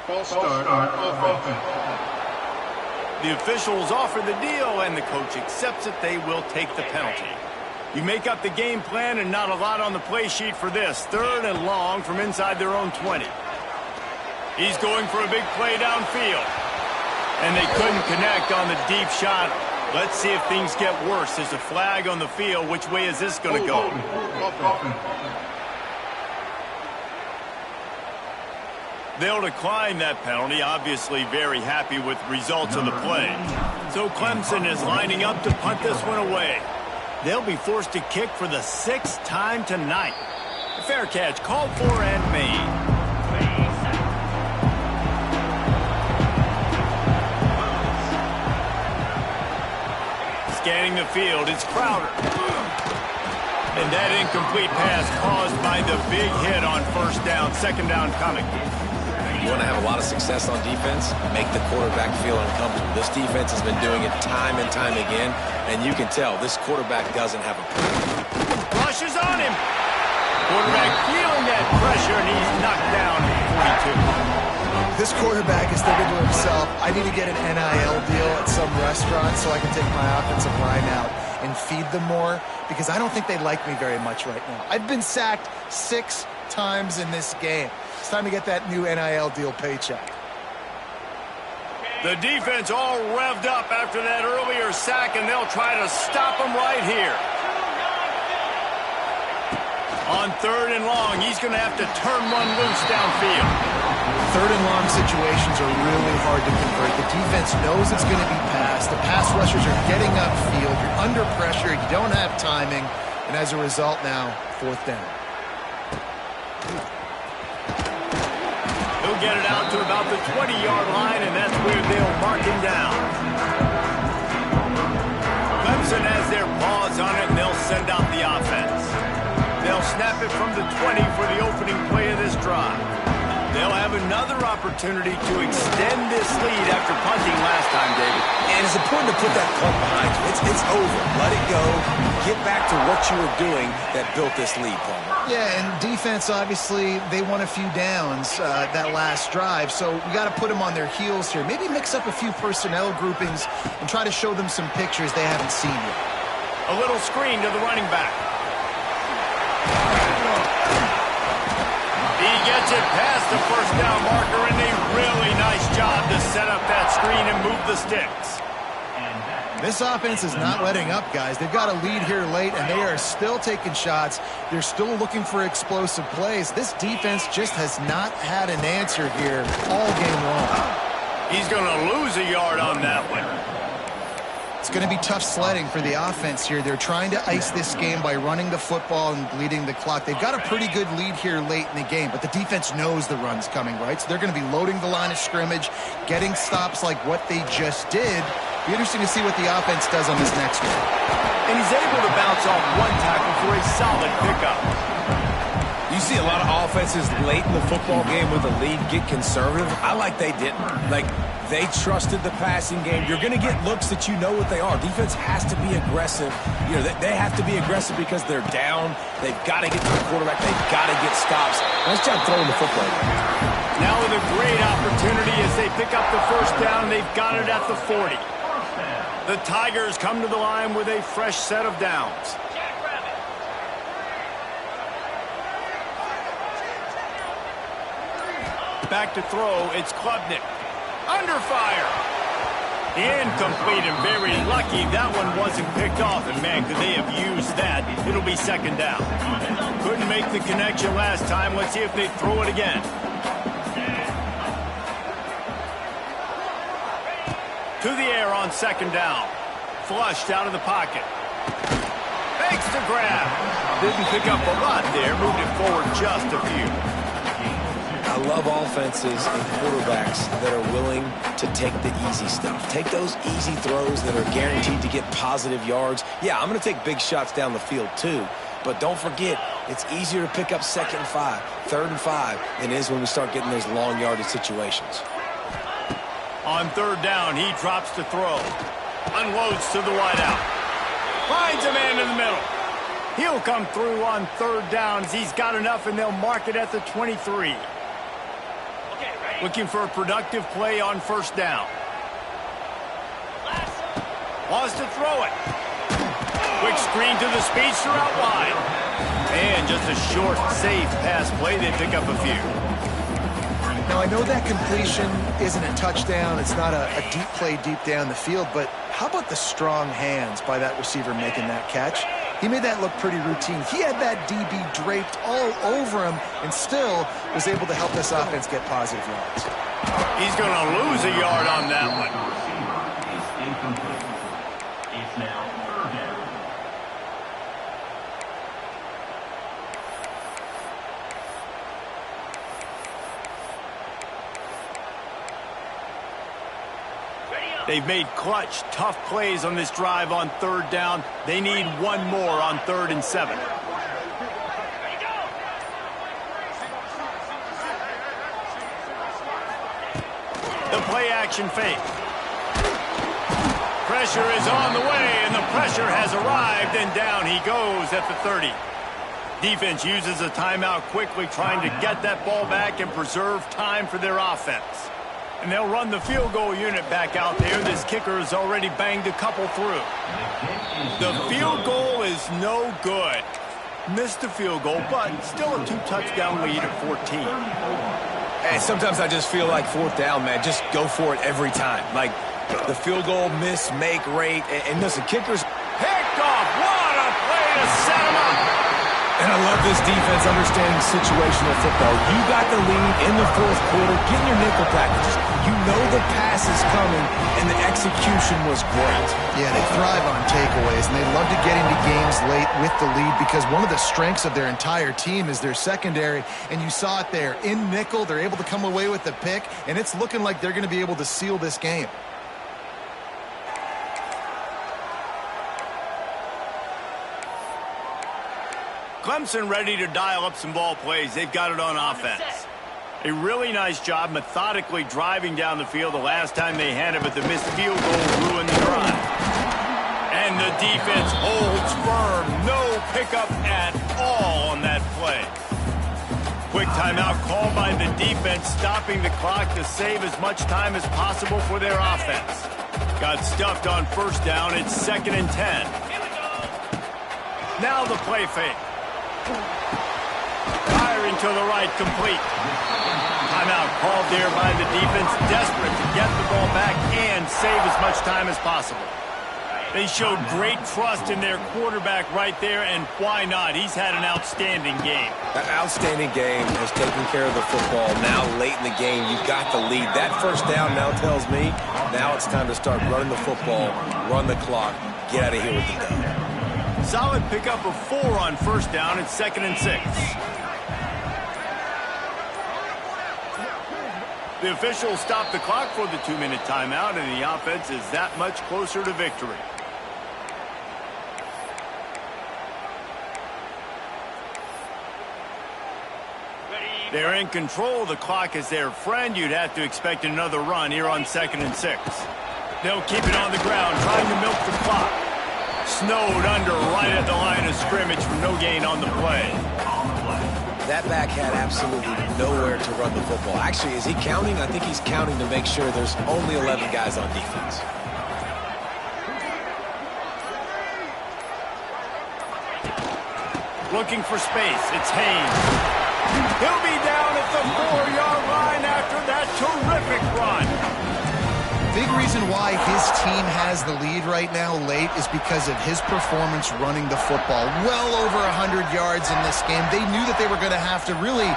False start on offense. The officials offer the deal, and the coach accepts it. They will take the penalty. You make up the game plan, and not a lot on the play sheet for this. 3rd and long from inside their own 20. He's going for a big play downfield. And they couldn't connect on the deep shot. Let's see if things get worse. There's a flag on the field. Which way is this going to go? They'll decline that penalty. Obviously very happy with the results of the play. So Clemson is lining up to punt this one away. They'll be forced to kick for the 6th time tonight. A fair catch called for and made. Scanning the field, it's Crowder. And that incomplete pass caused by the big hit on 1st down, 2nd down coming. You want to have a lot of success on defense, make the quarterback feel uncomfortable. This defense has been doing it time and time again, and you can tell this quarterback doesn't have a plan. Rushes on him. Quarterback feeling that pressure, and he's knocked down at 42. This quarterback is thinking to himself, I need to get an NIL deal at some restaurant so I can take my offensive line out and feed them more, because I don't think they like me very much right now. I've been sacked 6 times in this game. It's time to get that new NIL deal paycheck. The defense all revved up after that earlier sack, and they'll try to stop him right here. On 3rd and long, he's going to have to turn one loose downfield. 3rd and long situations are really hard to convert. The defense knows it's going to be passed. The pass rushers are getting upfield. You're under pressure. You don't have timing. And as a result now, 4th down. He'll get it out to about the 20-yard line, and that's where they'll mark him down. Clemson has their paws on it, and they'll send out the offense. They'll snap it from the 20 for the opening play of this drive. They'll have another opportunity to extend this lead after punting last time, David. And it's important to put that punt behind you. It's over. Let it go. Get back to what you were doing that built this lead, Paul. Yeah, and defense, obviously, they won a few downs that last drive, so we got to put them on their heels here. Maybe mix up a few personnel groupings and try to show them some pictures they haven't seen yet. A little screen to the running back. He gets it past the 1st down marker, and a really nice job to set up that screen and move the sticks. This offense is not letting up, guys. They've got a lead here late, and they are still taking shots. They're still looking for explosive plays. This defense just has not had an answer here all game long. He's going to lose a yard on that one. It's going to be tough sledding for the offense here. They're trying to ice this game by running the football and bleeding the clock. They've got a pretty good lead here late in the game, but the defense knows the run's coming, right? So they're going to be loading the line of scrimmage, getting stops like what they just did. Be interesting to see what the offense does on this next one. And he's able to bounce off one tackle for a solid pickup. You see a lot of offenses late in the football game with a lead get conservative. I like they didn't. Like, they trusted the passing game. You're going to get looks that you know what they are. Defense has to be aggressive. You know, they have to be aggressive because they're down. They've got to get to the quarterback. They've got to get stops. Nice job throwing the football. Now with a great opportunity as they pick up the first down. They've got it at the 40. The Tigers come to the line with a fresh set of downs. Back to throw, it's Klubnik. Under fire. Incomplete and very lucky that one wasn't picked off. And man, could they have used that. It'll be second down. Couldn't make the connection last time. Let's see if they throw it again. To the air on second down. Flushed out of the pocket. Fakes the grab. Didn't pick up a lot there. Moved it forward just a few. I love offenses and quarterbacks that are willing to take the easy stuff. Take those easy throws that are guaranteed to get positive yards. Yeah, I'm going to take big shots down the field too. But don't forget, it's easier to pick up second and 5, third and 5 than it is when we start getting those long yardage situations. On third down, he drops to throw. Unloads to the wideout. Finds a man in the middle. He'll come through on third downs. He's got enough, and they'll mark it at the 23. Looking for a productive play on first down. Wants to throw it. Quick screen to the speedster out wide. And just a short, safe pass play. They pick up a few. Now, I know that completion isn't a touchdown. It's not a deep play deep down the field, but how about the strong hands by that receiver making that catch? He made that look pretty routine. He had that DB draped all over him and still was able to help this offense get positive yards. He's going to lose a yard on that one. It's now third down. They've made clutch, tough plays on this drive on third down. They need one more on 3rd and 7. The play action fake. Pressure is on the way, and the pressure has arrived, and down he goes at the 30. Defense uses a timeout quickly, trying to get that ball back and preserve time for their offense. And they'll run the field goal unit back out there. This kicker has already banged a couple through. The field goal is no good. Missed the field goal, but still a 2-touchdown lead at 14. And sometimes I just feel like fourth down, man. Just go for it every time. Like the field goal miss, make rate. And listen, kickers picked off. What a play to set him up. And I love this defense understanding situational football. You got the lead in the fourth quarter. Get in your nickel packages. You know the pass is coming, and the execution was great. Yeah, they thrive on takeaways, and they love to get into games late with the lead because one of the strengths of their entire team is their secondary, and you saw it there. In nickel, they're able to come away with the pick, and it's looking like they're going to be able to seal this game. Clemson ready to dial up some ball plays. They've got it on offense. A really nice job methodically driving down the field the last time they had it, but the missed field goal ruined the drive. And the defense holds firm. No pickup at all on that play. Quick timeout called by the defense, stopping the clock to save as much time as possible for their offense. Got stuffed on first down. It's 2nd and 10. Now the play fake. Firing to the right, complete. Timeout called there by the defense, desperate to get the ball back and save as much time as possible. They showed great trust in their quarterback right there, and why not? He's had an outstanding game. An outstanding game, has taken care of the football. Now late in the game, you've got the lead. That first down now tells me now it's time to start running the football, run the clock, get out of here with the dub. Solid pickup of 4 on first down. It's 2nd and 6. The officials stopped the clock for the 2-minute timeout, and the offense is that much closer to victory. They're in control. The clock is their friend. You'd have to expect another run here on 2nd and 6. They'll keep it on the ground, trying to milk the clock. Snowed under right at the line of scrimmage for no gain on the play. That back had absolutely nowhere to run the football. Actually, is he counting? I think he's counting to make sure there's only 11 guys on defense. Looking for space. It's Haynes. He'll be down at the 4-yard line after that terrific run. Big reason why his team has the lead right now late is because of his performance running the football. Well over 100 yards in this game. They knew that they were going to have to really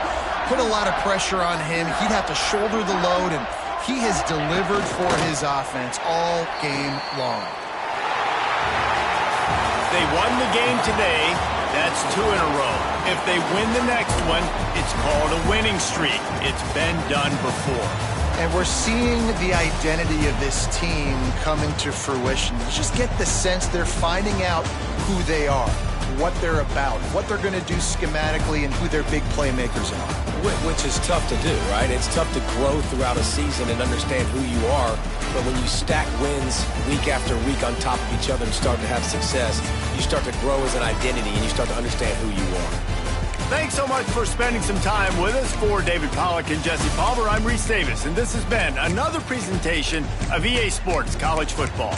put a lot of pressure on him. He'd have to shoulder the load, and he has delivered for his offense all game long. They won the game today. That's 2 in a row. If they win the next one, it's called a winning streak. It's been done before. And we're seeing the identity of this team come into fruition. You just get the sense they're finding out who they are, what they're about, what they're going to do schematically, and who their big playmakers are. Which is tough to do, right? It's tough to grow throughout a season and understand who you are. But when you stack wins week after week on top of each other and start to have success, you start to grow as an identity and you start to understand who you are. Thanks so much for spending some time with us. For David Pollack and Jesse Palmer, I'm Reese Davis, and this has been another presentation of EA Sports College Football.